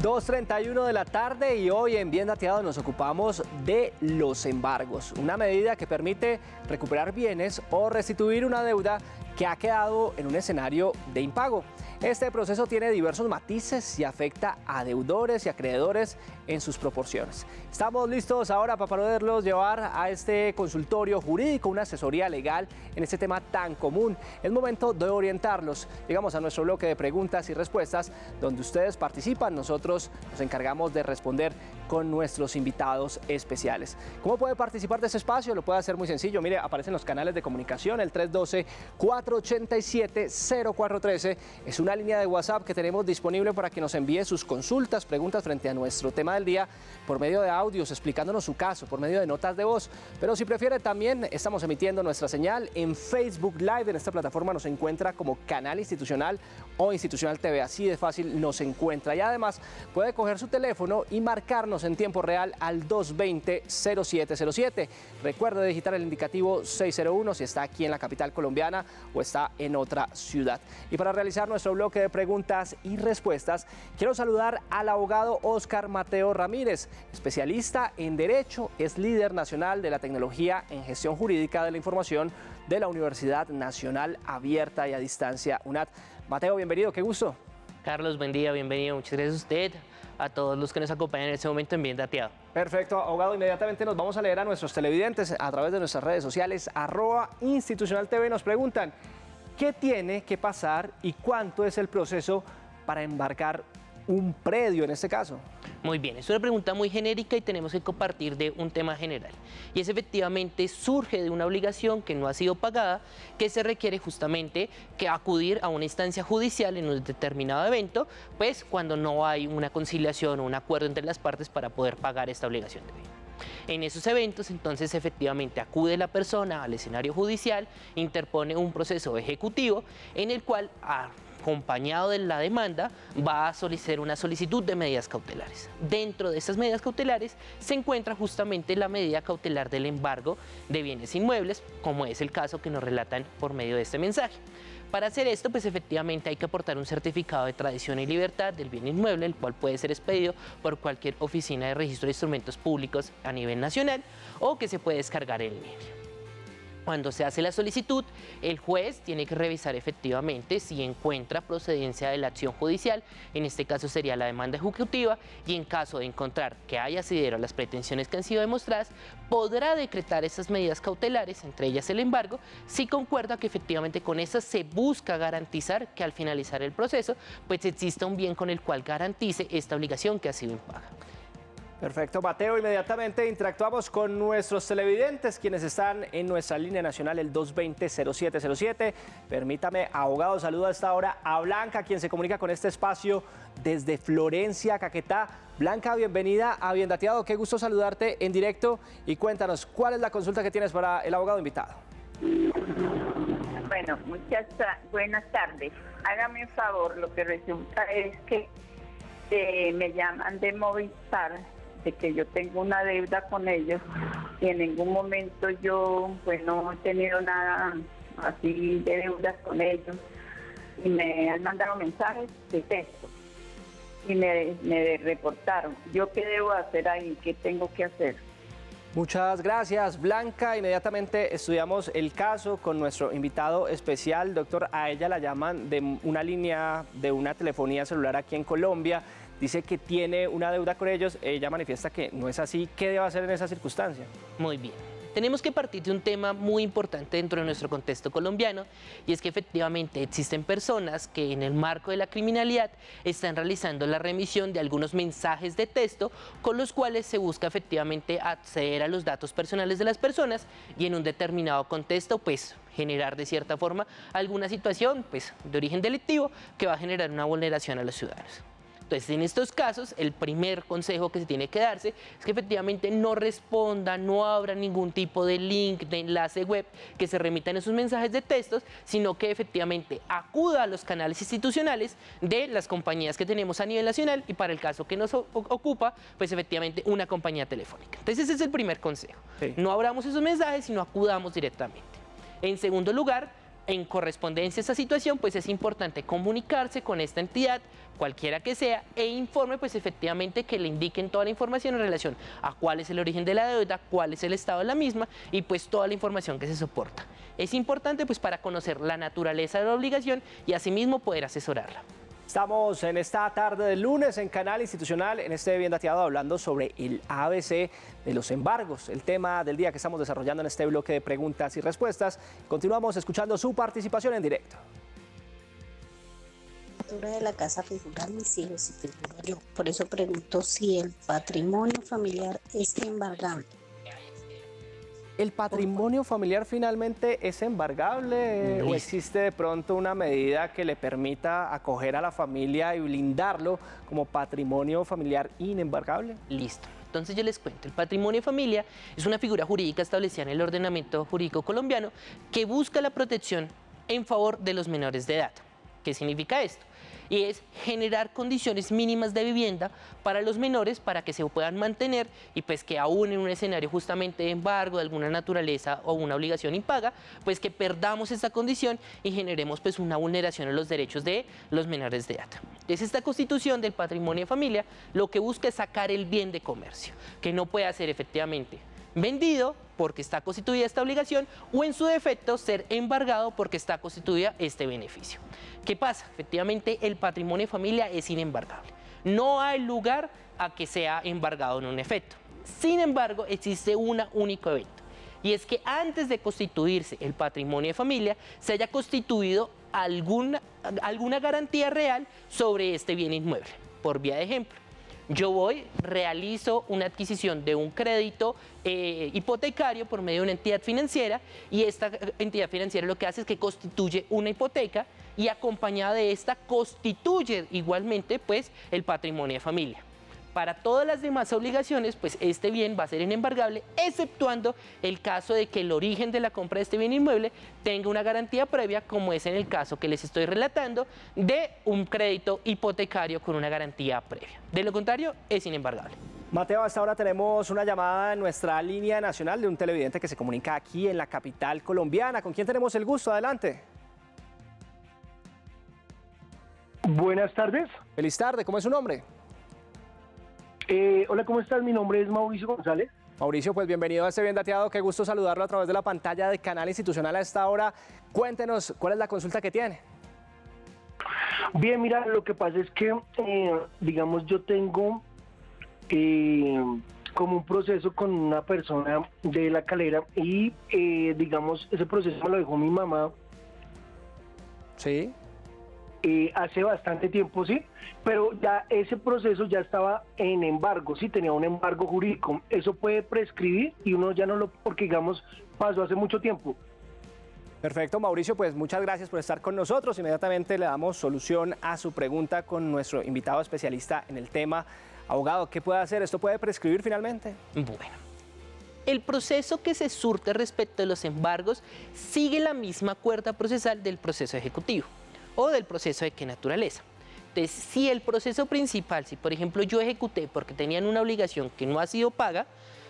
(2:31 de la tarde) y hoy en Bien Dateado nos ocupamos de los embargos, una medida que permite recuperar bienes o restituir una deuda que ha quedado en un escenario de impago. Este proceso tiene diversos matices y afecta a deudores y acreedores en sus proporciones. Estamos listos ahora para poderlos llevar a este consultorio jurídico, una asesoría legal en este tema tan común. Es momento de orientarlos. Llegamos a nuestro bloque de preguntas y respuestas, donde ustedes participan. Nosotros nos encargamos de responder con nuestros invitados especiales. ¿Cómo puede participar de ese espacio? Lo puede hacer muy sencillo. Mire, aparecen los canales de comunicación, el 312-487-0413. Es una línea de WhatsApp que tenemos disponible para que nos envíe sus consultas, preguntas frente a nuestro tema del día por medio de audios explicándonos su caso, por medio de notas de voz. Pero si prefiere, también estamos emitiendo nuestra señal en Facebook Live. En esta plataforma nos encuentra como Canal Institucional o Institucional TV. Así de fácil nos encuentra. Y además puede coger su teléfono y marcarnos en tiempo real al 220-0707. Recuerde digitar el indicativo 601 si está aquí en la capital colombiana o está en otra ciudad. Y para realizar nuestro bloque de preguntas y respuestas, quiero saludar al abogado Óscar Mateo Ramírez, especialista en Derecho, es líder nacional de la tecnología en gestión jurídica de la información de la Universidad Nacional Abierta y a Distancia, UNAD. Mateo, bienvenido, qué gusto. Carlos, buen día, bienvenido. Muchas gracias a usted, a todos los que nos acompañan en este momento en Bien Dateado. Perfecto, abogado, inmediatamente nos vamos a leer a nuestros televidentes a través de nuestras redes sociales, @institucionaltv. Nos preguntan, ¿qué tiene que pasar y cuánto es el proceso para embargar un predio en este caso? Muy bien, es una pregunta muy genérica y tenemos que compartir de un tema general. Y es efectivamente surge de una obligación que no ha sido pagada, que se requiere justamente que acudir a una instancia judicial en un determinado evento, pues cuando no hay una conciliación o un acuerdo entre las partes para poder pagar esta obligación de bien. En esos eventos, entonces, efectivamente acude la persona al escenario judicial, interpone un proceso ejecutivo en el cual, acompañado de la demanda, va a solicitar una solicitud de medidas cautelares. Dentro de esas medidas cautelares se encuentra justamente la medida cautelar del embargo de bienes inmuebles, como es el caso que nos relatan por medio de este mensaje. Para hacer esto, pues efectivamente hay que aportar un certificado de tradición y libertad del bien inmueble, el cual puede ser expedido por cualquier oficina de registro de instrumentos públicos a nivel nacional o que se puede descargar en línea. Cuando se hace la solicitud, el juez tiene que revisar efectivamente si encuentra procedencia de la acción judicial, en este caso sería la demanda ejecutiva, y en caso de encontrar que haya asidero a las pretensiones que han sido demostradas, podrá decretar esas medidas cautelares, entre ellas el embargo, si concuerda que efectivamente con esas se busca garantizar que al finalizar el proceso, pues exista un bien con el cual garantice esta obligación que ha sido impaga. Perfecto, Mateo. Inmediatamente interactuamos con nuestros televidentes, quienes están en nuestra línea nacional, el 220-0707. Permítame, abogado, saludo a esta hora a Blanca, quien se comunica con este espacio desde Florencia, Caquetá. Blanca, bienvenida a Bien Dateado. Qué gusto saludarte en directo y cuéntanos, ¿cuál es la consulta que tienes para el abogado invitado? Bueno, Bueno, buenas tardes. Hágame un favor, lo que resulta es que me llaman de Movistar, de que yo tengo una deuda con ellos y en ningún momento yo pues no he tenido nada así de deudas con ellos y me han mandado mensajes de texto y me reportaron. ¿Yo qué debo hacer ahí? ¿Qué tengo que hacer? Muchas gracias, Blanca. Inmediatamente estudiamos el caso con nuestro invitado especial, doctor. A ella la llaman de una línea de una telefonía celular aquí en Colombia. Dice que tiene una deuda con ellos. Ella manifiesta que no es así. ¿Qué debe hacer en esa circunstancia? Muy bien. Tenemos que partir de un tema muy importante dentro de nuestro contexto colombiano, y es que efectivamente existen personas que en el marco de la criminalidad están realizando la remisión de algunos mensajes de texto con los cuales se busca efectivamente acceder a los datos personales de las personas y en un determinado contexto pues generar de cierta forma alguna situación pues de origen delictivo que va a generar una vulneración a los ciudadanos. Entonces, en estos casos, el primer consejo que se tiene que darse es que efectivamente no responda, no abra ningún tipo de link, de enlace web que se remitan esos mensajes de textos, sino que efectivamente acuda a los canales institucionales de las compañías que tenemos a nivel nacional y para el caso que nos ocupa, pues efectivamente una compañía telefónica. Entonces, ese es el primer consejo. Sí. No abramos esos mensajes, sino acudamos directamente. En segundo lugar, en correspondencia a esta situación, pues es importante comunicarse con esta entidad, cualquiera que sea, e informe pues efectivamente que le indiquen toda la información en relación a cuál es el origen de la deuda, cuál es el estado de la misma y pues toda la información que se soporta. Es importante pues para conocer la naturaleza de la obligación y asimismo poder asesorarla. Estamos en esta tarde del lunes en Canal Institucional, en este Bien Dateado, hablando sobre el ABC de los embargos, el tema del día que estamos desarrollando en este bloque de preguntas y respuestas. Continuamos escuchando su participación en directo. De la casa figura mis hijos y figuro yo. Por eso pregunto si el patrimonio familiar es embargable. ¿El patrimonio familiar finalmente es embargable o existe de pronto una medida que le permita acoger a la familia y blindarlo como patrimonio familiar inembargable? Listo. Entonces yo les cuento, el patrimonio familia es una figura jurídica establecida en el ordenamiento jurídico colombiano que busca la protección en favor de los menores de edad. ¿Qué significa esto? Y es generar condiciones mínimas de vivienda para los menores para que se puedan mantener y pues que aún en un escenario justamente de embargo de alguna naturaleza o una obligación impaga, pues que perdamos esta condición y generemos pues una vulneración a los derechos de los menores de edad. Entonces esta constitución del patrimonio de familia lo que busca es sacar el bien de comercio, que no pueda ser efectivamente vendido porque está constituida esta obligación o en su defecto ser embargado porque está constituida este beneficio. ¿Qué pasa? Efectivamente el patrimonio de familia es inembargable. No hay lugar a que sea embargado en un efecto. Sin embargo, existe un único evento y es que antes de constituirse el patrimonio de familia se haya constituido alguna garantía real sobre este bien inmueble. Por vía de ejemplo, yo realizo una adquisición de un crédito hipotecario por medio de una entidad financiera y esta entidad financiera lo que hace es que constituye una hipoteca y acompañada de esta constituye igualmente pues el patrimonio de familia. Para todas las demás obligaciones, pues este bien va a ser inembargable, exceptuando el caso de que el origen de la compra de este bien inmueble tenga una garantía previa, como es en el caso que les estoy relatando, de un crédito hipotecario con una garantía previa. De lo contrario, es inembargable. Mateo, hasta ahora tenemos una llamada en nuestra línea nacional de un televidente que se comunica aquí en la capital colombiana. ¿Con quién tenemos el gusto? Adelante. Buenas tardes. Feliz tarde, ¿cómo es su nombre? Hola, ¿cómo estás? Mi nombre es Mauricio González. Mauricio, pues bienvenido a este Bien Dateado. Qué gusto saludarlo a través de la pantalla de Canal Institucional a esta hora. Cuéntenos, ¿cuál es la consulta que tiene? Bien, mira, lo que pasa es que, digamos, yo tengo como un proceso con una persona de La Calera y, digamos, ese proceso me lo dejó mi mamá. Sí. Hace bastante tiempo, sí, pero ya ese proceso ya estaba en embargo, sí, tenía un embargo jurídico. Eso puede prescribir y uno ya no lo, porque digamos, pasó hace mucho tiempo. Perfecto, Mauricio, pues muchas gracias por estar con nosotros. Inmediatamente le damos solución a su pregunta con nuestro invitado especialista en el tema. Abogado, ¿qué puede hacer? ¿Esto puede prescribir finalmente? Bueno, El proceso que se surte respecto de los embargos sigue la misma cuerda procesal del proceso ejecutivo o del proceso de qué naturaleza. Entonces, si el proceso principal, si por ejemplo yo ejecuté porque tenían una obligación que no ha sido paga,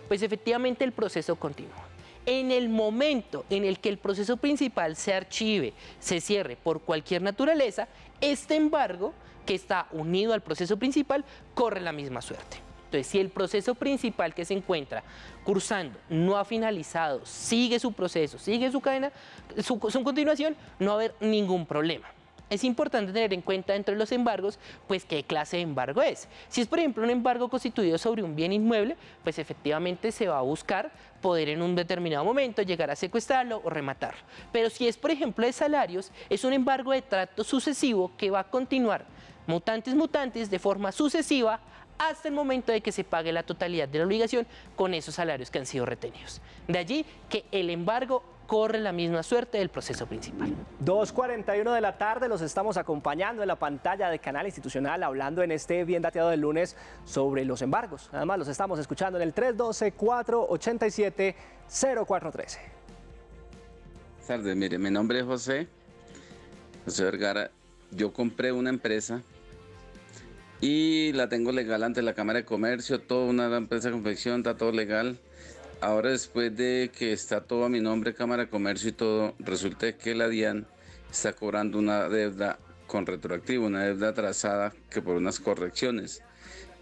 pues efectivamente el proceso continúa. En el momento en el que el proceso principal se archive, se cierre por cualquier naturaleza, este embargo que está unido al proceso principal corre la misma suerte. Entonces, si el proceso principal que se encuentra cursando no ha finalizado, sigue su proceso, sigue su cadena, su continuación, no va a haber ningún problema. Es importante tener en cuenta dentro de los embargos, pues qué clase de embargo es. Si es, por ejemplo, un embargo constituido sobre un bien inmueble, pues efectivamente se va a buscar poder en un determinado momento llegar a secuestrarlo o rematarlo. Pero si es, por ejemplo, de salarios, es un embargo de trato sucesivo que va a continuar mutantes de forma sucesiva hasta el momento de que se pague la totalidad de la obligación con esos salarios que han sido retenidos. De allí que el embargo corre la misma suerte del proceso principal. 2:41 de la tarde, los estamos acompañando en la pantalla de Canal Institucional, hablando en este Bien Dateado del lunes sobre los embargos. Además, los estamos escuchando en el 312-487-0413. Buenas tardes, mire, mi nombre es José Vergara. Yo compré una empresa y la tengo legal ante la Cámara de Comercio, toda una empresa de confección, está todo legal. Ahora, después de que está todo a mi nombre, Cámara de Comercio y todo, resulta que la DIAN está cobrando una deuda con retroactivo, una deuda atrasada que por unas correcciones.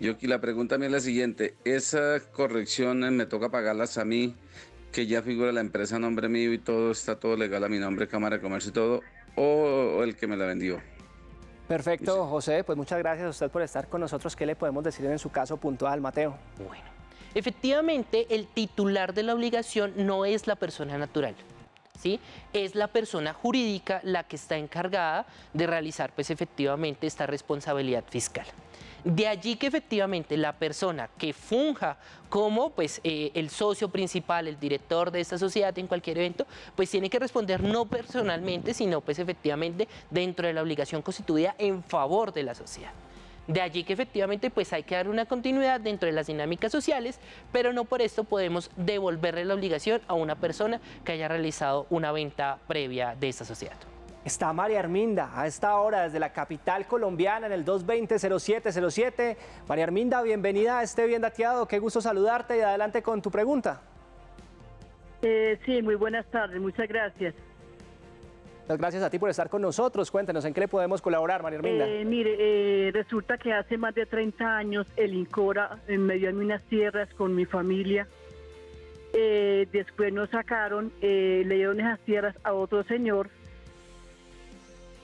Yo aquí la pregunta a mí es la siguiente: ¿esas correcciones me toca pagarlas a mí, que ya figura la empresa a nombre mío y todo, está todo legal a mi nombre, Cámara de Comercio y todo, o el que me la vendió? Perfecto, José, pues muchas gracias a usted por estar con nosotros. ¿Qué le podemos decir en su caso puntual, Mateo? Bueno, efectivamente el titular de la obligación no es la persona natural, ¿sí? Es la persona jurídica la que está encargada de realizar pues efectivamente esta responsabilidad fiscal. De allí que efectivamente la persona que funja como pues, el socio principal, el director de esta sociedad en cualquier evento, pues tiene que responder no personalmente, sino pues efectivamente dentro de la obligación constituida en favor de la sociedad. De allí que efectivamente pues hay que dar una continuidad dentro de las dinámicas sociales, pero no por esto podemos devolverle la obligación a una persona que haya realizado una venta previa de esta sociedad. Está María Arminda a esta hora desde la capital colombiana en el 220-0707. María Arminda, bienvenida a este Bien Dateado. Qué gusto saludarte y adelante con tu pregunta. Sí, muy buenas tardes, muchas gracias. Muchas gracias a ti por estar con nosotros. Cuéntenos, ¿en qué le podemos colaborar, María Arminda? Mire, resulta que hace más de 30 años el INCORA me dio a mí unas tierras con mi familia. Después nos sacaron, le dieron esas tierras a otro señor.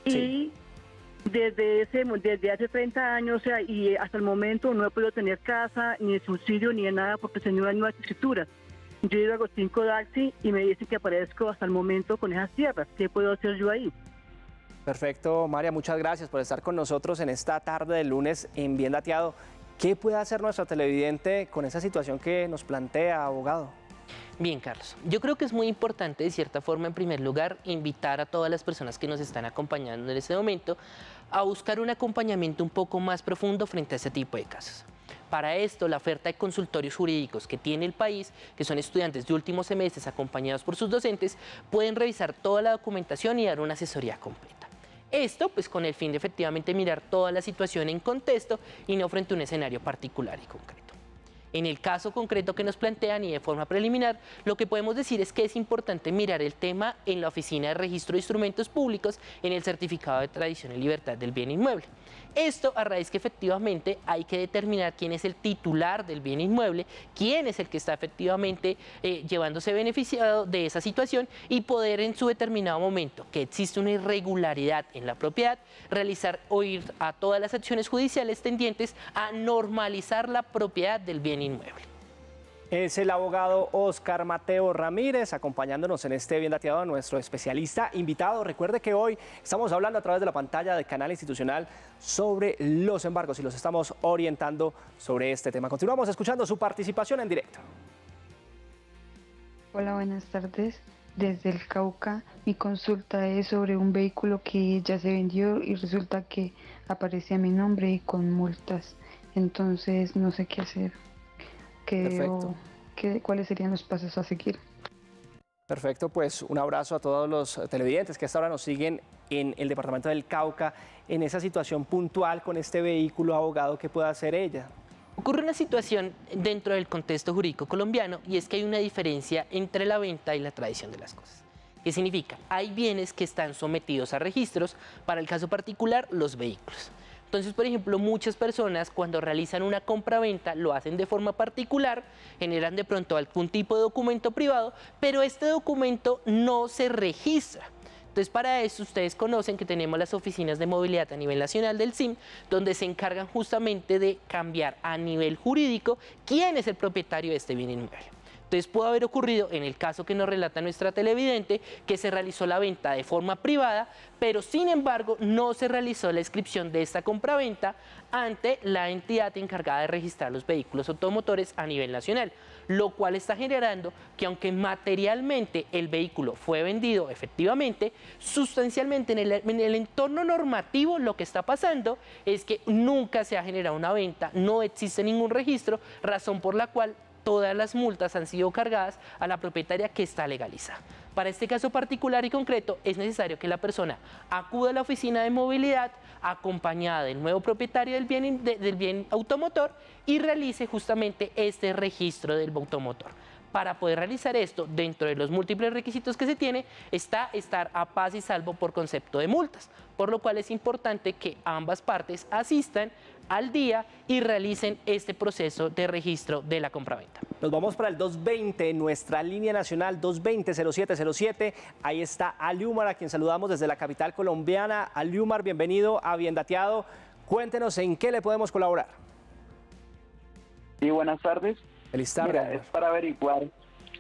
Sí. Y desde hace 30 años, o sea, y hasta el momento no he podido tener casa, ni subsidio, ni de nada, porque el señor no ha hecho escrituras. Yo he ido a Agustín Codaxi y me dicen que aparezco hasta el momento con esas tierras. ¿Qué puedo hacer yo ahí? Perfecto, María, muchas gracias por estar con nosotros en esta tarde de lunes en Bien Dateado. ¿Qué puede hacer nuestro televidente con esa situación que nos plantea, abogado? Bien, Carlos, yo creo que es muy importante, de cierta forma, en primer lugar, invitar a todas las personas que nos están acompañando en este momento a buscar un acompañamiento un poco más profundo frente a este tipo de casos. Para esto, la oferta de consultorios jurídicos que tiene el país, que son estudiantes de últimos semestres acompañados por sus docentes, pueden revisar toda la documentación y dar una asesoría completa. Esto, pues, con el fin de efectivamente mirar toda la situación en contexto y no frente a un escenario particular y concreto. En el caso concreto que nos plantean y de forma preliminar, lo que podemos decir es que es importante mirar el tema en la Oficina de Registro de Instrumentos Públicos en el Certificado de Tradición y Libertad del Bien Inmueble. Esto a raíz que efectivamente hay que determinar quién es el titular del bien inmueble, quién es el que está efectivamente llevándose beneficiado de esa situación y poder en su determinado momento que existe una irregularidad en la propiedad, realizar o ir a todas las acciones judiciales tendientes a normalizar la propiedad del bien inmueble. Es el abogado Oscar Mateo Ramírez acompañándonos en este Bien Dateado, nuestro especialista invitado. Recuerde que hoy estamos hablando a través de la pantalla de Canal Institucional sobre los embargos y los estamos orientando sobre este tema. Continuamos escuchando su participación en directo. Hola, buenas tardes. Desde el Cauca, mi consulta es sobre un vehículo que ya se vendió y resulta que aparece a mi nombre y con multas. Entonces no sé qué hacer. Perfecto. cuáles serían los pasos a seguir. Perfecto, pues un abrazo a todos los televidentes que hasta ahora nos siguen en el departamento del Cauca, en esa situación puntual con este vehículo. Abogado, ¿qué puede hacer ella? Ocurre una situación dentro del contexto jurídico colombiano y es que hay una diferencia entre la venta y la tradición de las cosas. ¿Qué significa? Hay bienes que están sometidos a registros, para el caso particular, los vehículos. Entonces, por ejemplo, muchas personas cuando realizan una compra-venta lo hacen de forma particular, generan de pronto algún tipo de documento privado, pero este documento no se registra. Entonces, para eso ustedes conocen que tenemos las oficinas de movilidad a nivel nacional del SIM, donde se encargan justamente de cambiar a nivel jurídico quién es el propietario de este bien inmueble. Entonces pudo haber ocurrido, en el caso que nos relata nuestra televidente, que se realizó la venta de forma privada, pero sin embargo no se realizó la inscripción de esta compraventa ante la entidad encargada de registrar los vehículos automotores a nivel nacional, lo cual está generando que aunque materialmente el vehículo fue vendido efectivamente, sustancialmente en el entorno normativo lo que está pasando es que nunca se ha generado una venta, no existe ningún registro, razón por la cual todas las multas han sido cargadas a la propietaria que está legalizada. Para este caso particular y concreto es necesario que la persona acuda a la oficina de movilidad acompañada del nuevo propietario del bien automotor y realice justamente este registro del automotor. Para poder realizar esto, dentro de los múltiples requisitos que se tiene, está estar a paz y salvo por concepto de multas, por lo cual es importante que ambas partes asistan al día y realicen este proceso de registro de la compraventa. Nos vamos para el 220, nuestra línea nacional 220-0707. Ahí está Aliumar, a quien saludamos desde la capital colombiana. Aliumar, bienvenido a Bien Dateado. Cuéntenos en qué le podemos colaborar. Sí, buenas tardes. Feliz tarde. Mira, es para averiguar.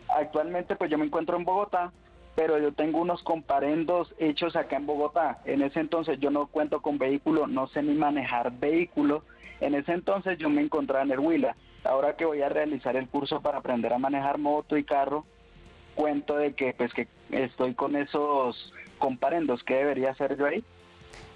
Actualmente pues yo me encuentro en Bogotá, pero yo tengo unos comparendos hechos acá en Bogotá. En ese entonces yo no cuento con vehículo, no sé ni manejar vehículo. En ese entonces yo me encontraba en el Huila. Ahora que voy a realizar el curso para aprender a manejar moto y carro, cuento de que pues que estoy con esos comparendos. ¿Qué debería hacer yo ahí?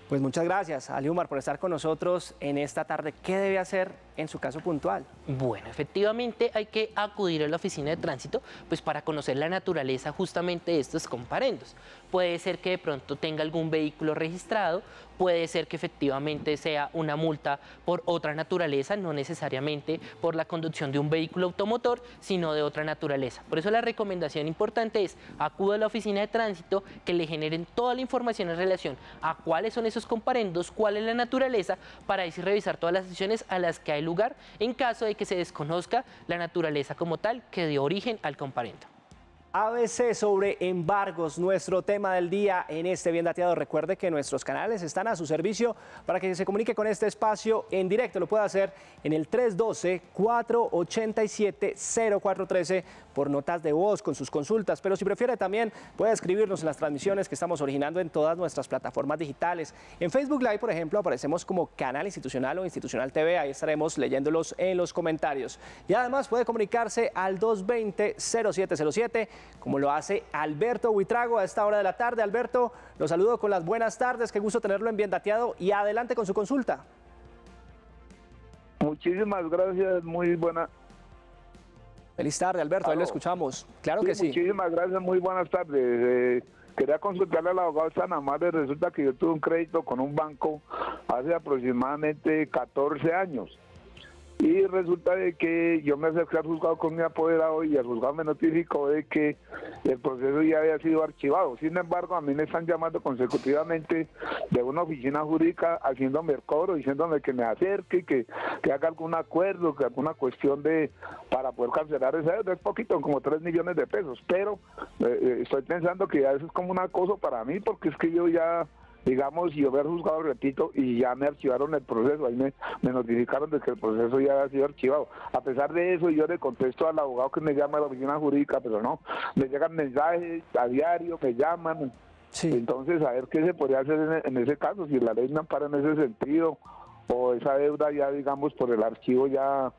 Pues muchas gracias, Aliumar, por estar con nosotros en esta tarde. ¿Qué debe hacer en su caso puntual? Bueno, efectivamente hay que acudir a la oficina de tránsito pues para conocer la naturaleza justamente de estos comparendos. Puede ser que de pronto tenga algún vehículo registrado, puede ser que efectivamente sea una multa por otra naturaleza, no necesariamente por la conducción de un vehículo automotor, sino de otra naturaleza. Por eso la recomendación importante es acuda a la oficina de tránsito, que le generen toda la información en relación a cuáles son esos comparendos, cuál es la naturaleza, para así revisar todas las acciones a las que hay lugar en caso de que se desconozca la naturaleza como tal que dio origen al comparendo. ABC sobre embargos, nuestro tema del día en este Bien Dateado. Recuerde que nuestros canales están a su servicio para que se comunique con este espacio en directo. Lo puede hacer en el 312-487-0413 por notas de voz con sus consultas, pero si prefiere también puede escribirnos en las transmisiones que estamos originando en todas nuestras plataformas digitales. En Facebook Live, por ejemplo, aparecemos como Canal Institucional o Institucional TV, ahí estaremos leyéndolos en los comentarios. Y además puede comunicarse al 220-0707, como lo hace Alberto Buitrago a esta hora de la tarde. Alberto, lo saludo con las buenas tardes, qué gusto tenerlo en Bien Dateado y adelante con su consulta. Muchísimas gracias, muy buena. Feliz tarde, Alberto, ahí lo escuchamos. Claro que sí. Muchísimas gracias, muy buenas tardes. Quería consultarle al abogado tan amable. Resulta que yo tuve un crédito con un banco hace aproximadamente 14 años. Y resulta de que yo me acerqué al juzgado con mi apoderado y el juzgado me notificó de que el proceso ya había sido archivado. Sin embargo, a mí me están llamando consecutivamente de una oficina jurídica haciéndome el cobro, diciéndome que me acerque, que haga algún acuerdo, que alguna cuestión para poder cancelar esa deuda. Es poquito, como 3 millones de pesos. Pero estoy pensando que ya eso es como un acoso para mí, porque es que yo ya... Digamos, yo había juzgado, repito, y ya me archivaron el proceso, ahí me notificaron de que el proceso ya había sido archivado. A pesar de eso, yo le contesto al abogado que me llama a la oficina jurídica, pero no, me llegan mensajes a diario, me llaman. Sí. Entonces, a ver qué se podría hacer en ese caso, si la ley me ampara en ese sentido, o esa deuda ya, digamos, por el archivo ya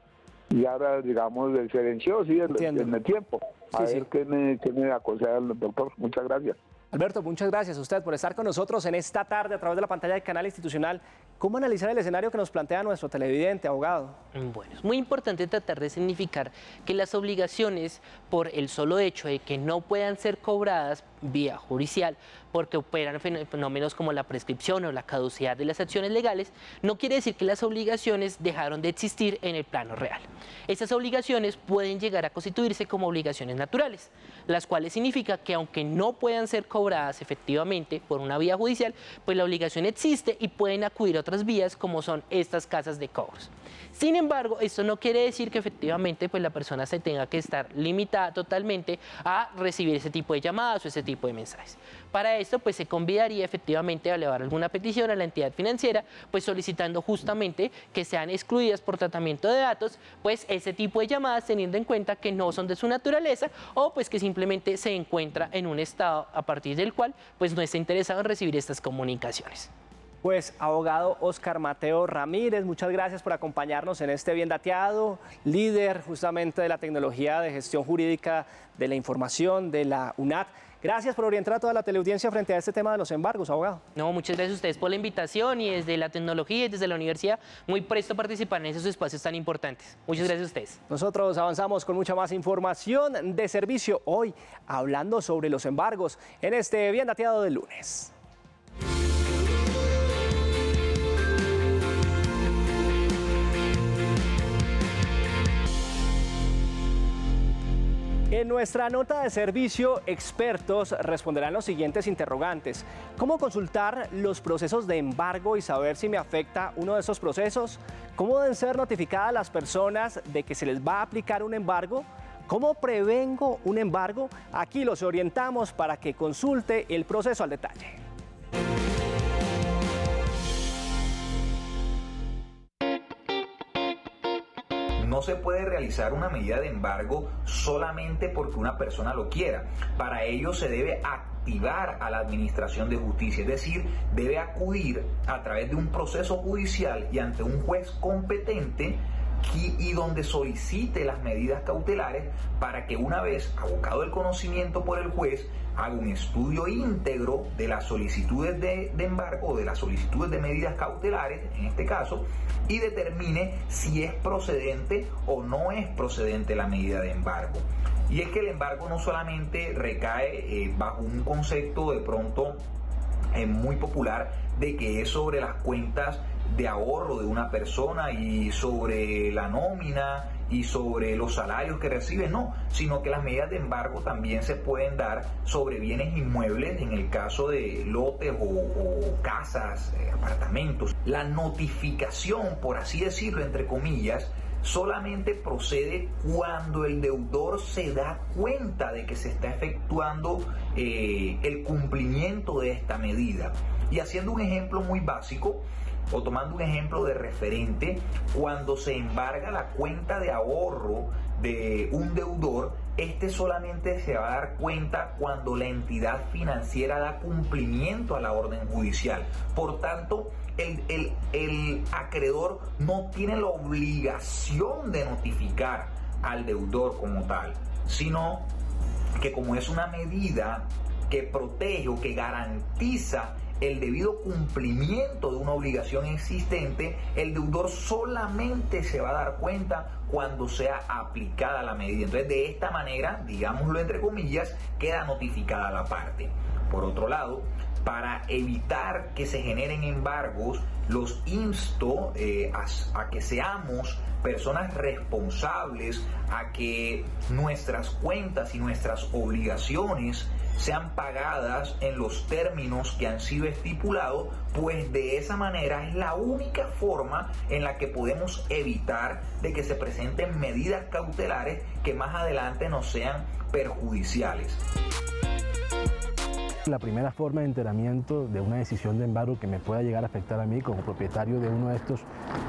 digamos, se venció, sí, en el tiempo. A ver qué me aconseja el doctor. Muchas gracias. Alberto, muchas gracias a usted por estar con nosotros en esta tarde a través de la pantalla del Canal Institucional. ¿Cómo analizar el escenario que nos plantea nuestro televidente, abogado? Bueno, es muy importante tratar de significar que las obligaciones, por el solo hecho de que no puedan ser cobradas vía judicial, porque operan fenómenos como la prescripción o la caducidad de las acciones legales, no quiere decir que las obligaciones dejaron de existir en el plano real. Estas obligaciones pueden llegar a constituirse como obligaciones naturales, las cuales significa que aunque no puedan ser cobradas efectivamente por una vía judicial, pues la obligación existe y pueden acudir a otras vías como son estas casas de cobros. Sin embargo, esto no quiere decir que efectivamente pues la persona se tenga que estar limitada totalmente a recibir ese tipo de llamadas o ese tipo de mensajes. Para esto pues se convidaría efectivamente a elevar alguna petición a la entidad financiera, pues solicitando justamente que sean excluidas por tratamiento de datos pues ese tipo de llamadas, teniendo en cuenta que no son de su naturaleza o pues que simplemente se encuentra en un estado a partir del cual pues no está interesado en recibir estas comunicaciones. Pues, abogado Óscar Mateo Ramírez, muchas gracias por acompañarnos en este Bien Dateado, líder justamente de la tecnología de gestión jurídica de la información de la UNAT. Gracias por orientar a toda la teleaudiencia frente a este tema de los embargos, abogado. No, muchas gracias a ustedes por la invitación y desde la tecnología y desde la universidad muy presto a participar en esos espacios tan importantes. Muchas gracias a ustedes. Nosotros avanzamos con mucha más información de servicio hoy, hablando sobre los embargos en este Bien Dateado del lunes. En nuestra nota de servicio, expertos responderán los siguientes interrogantes. ¿Cómo consultar los procesos de embargo y saber si me afecta uno de esos procesos? ¿Cómo deben ser notificadas las personas de que se les va a aplicar un embargo? ¿Cómo prevengo un embargo? Aquí los orientamos para que consulte el proceso al detalle. No se puede realizar una medida de embargo solamente porque una persona lo quiera. Para ello se debe activar a la Administración de Justicia, es decir, debe acudir a través de un proceso judicial y ante un juez competente y donde solicite las medidas cautelares para que una vez abocado el conocimiento por el juez haga un estudio íntegro de las solicitudes de embargo o de las solicitudes de medidas cautelares, en este caso, y determine si es procedente o no es procedente la medida de embargo. Y es que el embargo no solamente recae bajo un concepto de pronto muy popular de que es sobre las cuentas de ahorro de una persona y sobre la nómina y sobre los salarios que recibe, no, sino que las medidas de embargo también se pueden dar sobre bienes inmuebles en el caso de lotes o casas, apartamentos. La notificación, por así decirlo, entre comillas, solamente procede cuando el deudor se da cuenta de que se está efectuando el cumplimiento de esta medida. Y haciendo un ejemplo muy básico, o tomando un ejemplo de referente, cuando se embarga la cuenta de ahorro de un deudor, este solamente se va a dar cuenta cuando la entidad financiera da cumplimiento a la orden judicial. Por tanto, el acreedor no tiene la obligación de notificar al deudor como tal, sino que como es una medida que protege o que garantiza el debido cumplimiento de una obligación existente, el deudor solamente se va a dar cuenta cuando sea aplicada la medida. Entonces, de esta manera, digámoslo entre comillas, queda notificada la parte. Por otro lado, para evitar que se generen embargos, los insto a que seamos personas responsables, a que nuestras cuentas y nuestras obligaciones sean pagadas en los términos que han sido estipulados, pues de esa manera es la única forma en la que podemos evitar de que se presenten medidas cautelares que más adelante nos sean perjudiciales. La primera forma de enteramiento de una decisión de embargo que me pueda llegar a afectar a mí como propietario de uno de estos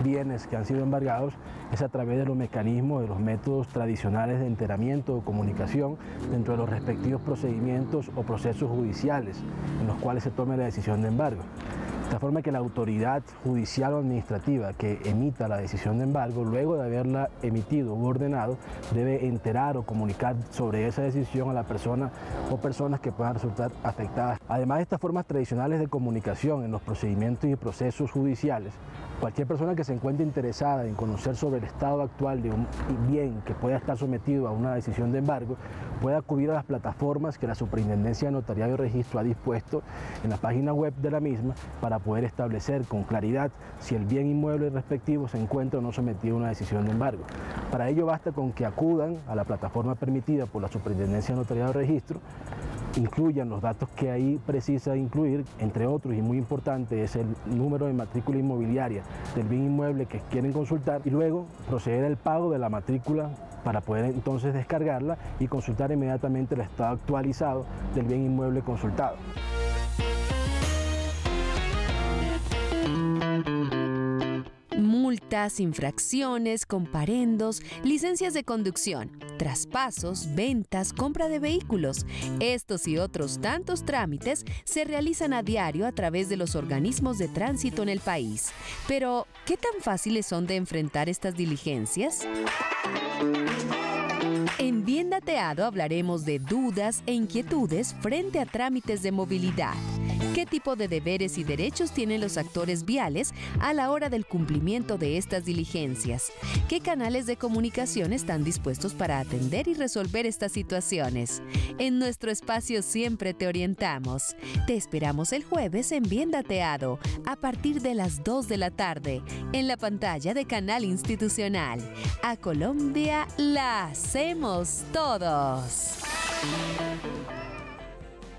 bienes que han sido embargados es a través de los mecanismos, de los métodos tradicionales de enteramiento o comunicación dentro de los respectivos procedimientos o procesos judiciales en los cuales se tome la decisión de embargo. de forma que la autoridad judicial o administrativa que emita la decisión de embargo, luego de haberla emitido u ordenado, debe enterar o comunicar sobre esa decisión a la persona o personas que puedan resultar afectadas. Además de estas formas tradicionales de comunicación en los procedimientos y procesos judiciales, cualquier persona que se encuentre interesada en conocer sobre el estado actual de un bien que pueda estar sometido a una decisión de embargo, puede acudir a las plataformas que la Superintendencia de Notariado y Registro ha dispuesto en la página web de la misma para poder establecer con claridad si el bien inmueble respectivo se encuentra o no sometido a una decisión de embargo. Para ello basta con que acudan a la plataforma permitida por la Superintendencia de Notariado y Registro, incluyan los datos que ahí precisa incluir, entre otros, y muy importante, es el número de matrícula inmobiliaria del bien inmueble que quieren consultar, y luego proceder al pago de la matrícula para poder entonces descargarla y consultar inmediatamente el estado actualizado del bien inmueble consultado. Multas, infracciones, comparendos, licencias de conducción, traspasos, ventas, compra de vehículos. Estos y otros tantos trámites se realizan a diario a través de los organismos de tránsito en el país. Pero, ¿qué tan fáciles son de enfrentar estas diligencias? En Bien Dateado hablaremos de dudas e inquietudes frente a trámites de movilidad. ¿Qué tipo de deberes y derechos tienen los actores viales a la hora del cumplimiento de estas diligencias? ¿Qué canales de comunicación están dispuestos para atender y resolver estas situaciones? En nuestro espacio siempre te orientamos. Te esperamos el jueves en Bien Dateado, a partir de las 2 de la tarde, en la pantalla de Canal Institucional. A Colombia la hacemos todos.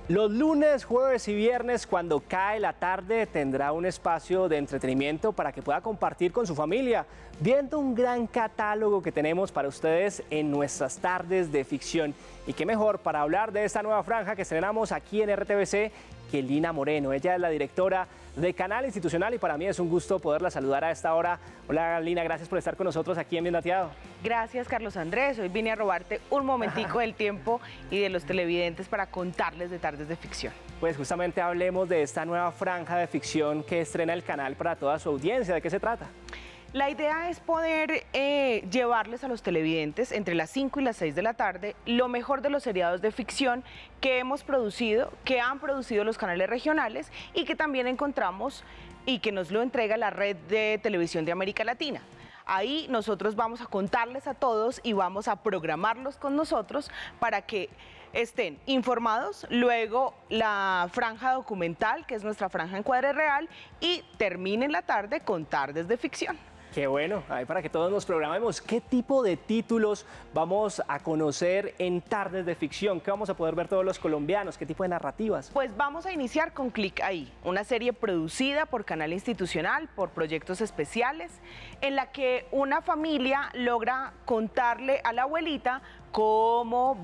Los lunes, jueves y viernes, cuando cae la tarde, tendrá un espacio de entretenimiento para que pueda compartir con su familia, viendo un gran catálogo que tenemos para ustedes en nuestras tardes de ficción. Y qué mejor para hablar de esta nueva franja que estrenamos aquí en RTVC que Lina Moreno. Ella es la directora de Canal Institucional y para mí es un gusto poderla saludar a esta hora. Hola Lina, gracias por estar con nosotros aquí en Bien Dateado. Gracias Carlos Andrés, hoy vine a robarte un momentico del tiempo y de los televidentes para contarles de tardes de ficción. Pues justamente hablemos de esta nueva franja de ficción que estrena el canal para toda su audiencia. ¿De qué se trata? La idea es poder llevarles a los televidentes entre las 5 y las 6 de la tarde lo mejor de los seriados de ficción que hemos producido, que han producido los canales regionales y que también encontramos y que nos lo entrega la red de televisión de América Latina. Ahí nosotros vamos a contarles a todos y vamos a programarlos con nosotros para que estén informados, luego la franja documental, que es nuestra franja Encuadre Real, y terminen la tarde con tardes de ficción. Qué bueno, ahí para que todos nos programemos. ¿Qué tipo de títulos vamos a conocer en tardes de ficción? ¿Qué vamos a poder ver todos los colombianos? ¿Qué tipo de narrativas? Pues vamos a iniciar con Clic Ahí, una serie producida por Canal Institucional, por proyectos especiales, en la que una familia logra contarle a la abuelita cómo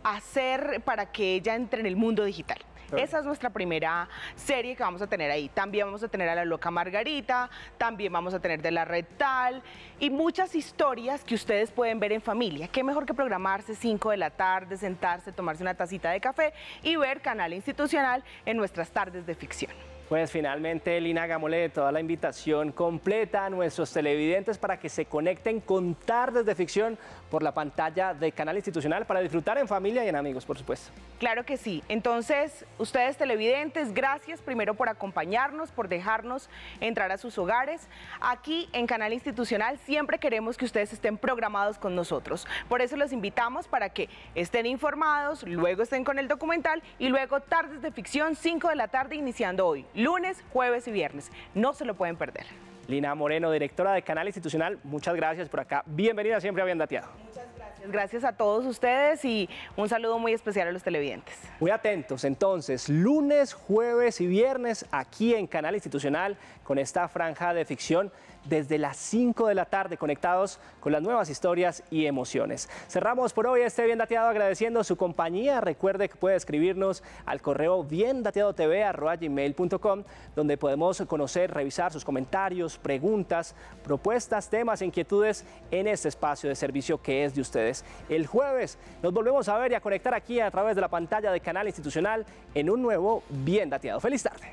hacer para que ella entre en el mundo digital. Esa es nuestra primera serie que vamos a tener ahí. También vamos a tener a La Loca Margarita, también vamos a tener de La Red Tal y muchas historias que ustedes pueden ver en familia. Qué mejor que programarse 5 de la tarde, sentarse, tomarse una tacita de café y ver Canal Institucional en nuestras tardes de ficción. Pues finalmente, Lina, hagámosle toda la invitación completa a nuestros televidentes para que se conecten con tardes de ficción por la pantalla de Canal Institucional para disfrutar en familia y en amigos, por supuesto. Claro que sí. Entonces, ustedes televidentes, gracias primero por acompañarnos, por dejarnos entrar a sus hogares. Aquí en Canal Institucional siempre queremos que ustedes estén programados con nosotros. Por eso los invitamos para que estén informados, luego estén con el documental y luego tardes de ficción 5 de la tarde iniciando hoy. Lunes, jueves y viernes. No se lo pueden perder. Lina Moreno, directora de Canal Institucional, muchas gracias por acá. Bienvenida siempre a Bien Dateado. Muchas gracias. Gracias a todos ustedes y un saludo muy especial a los televidentes. Muy atentos entonces, lunes, jueves y viernes aquí en Canal Institucional con esta franja de ficción desde las 5 de la tarde conectados con las nuevas historias y emociones. Cerramos por hoy este Bien Dateado agradeciendo su compañía. Recuerde que puede escribirnos al correo biendateadotv@gmail.com donde podemos conocer, revisar sus comentarios, preguntas, propuestas, temas e inquietudes en este espacio de servicio que es de ustedes. El jueves nos volvemos a ver y a conectar aquí a través de la pantalla de Canal Institucional en un nuevo Bien Dateado. ¡Feliz tarde!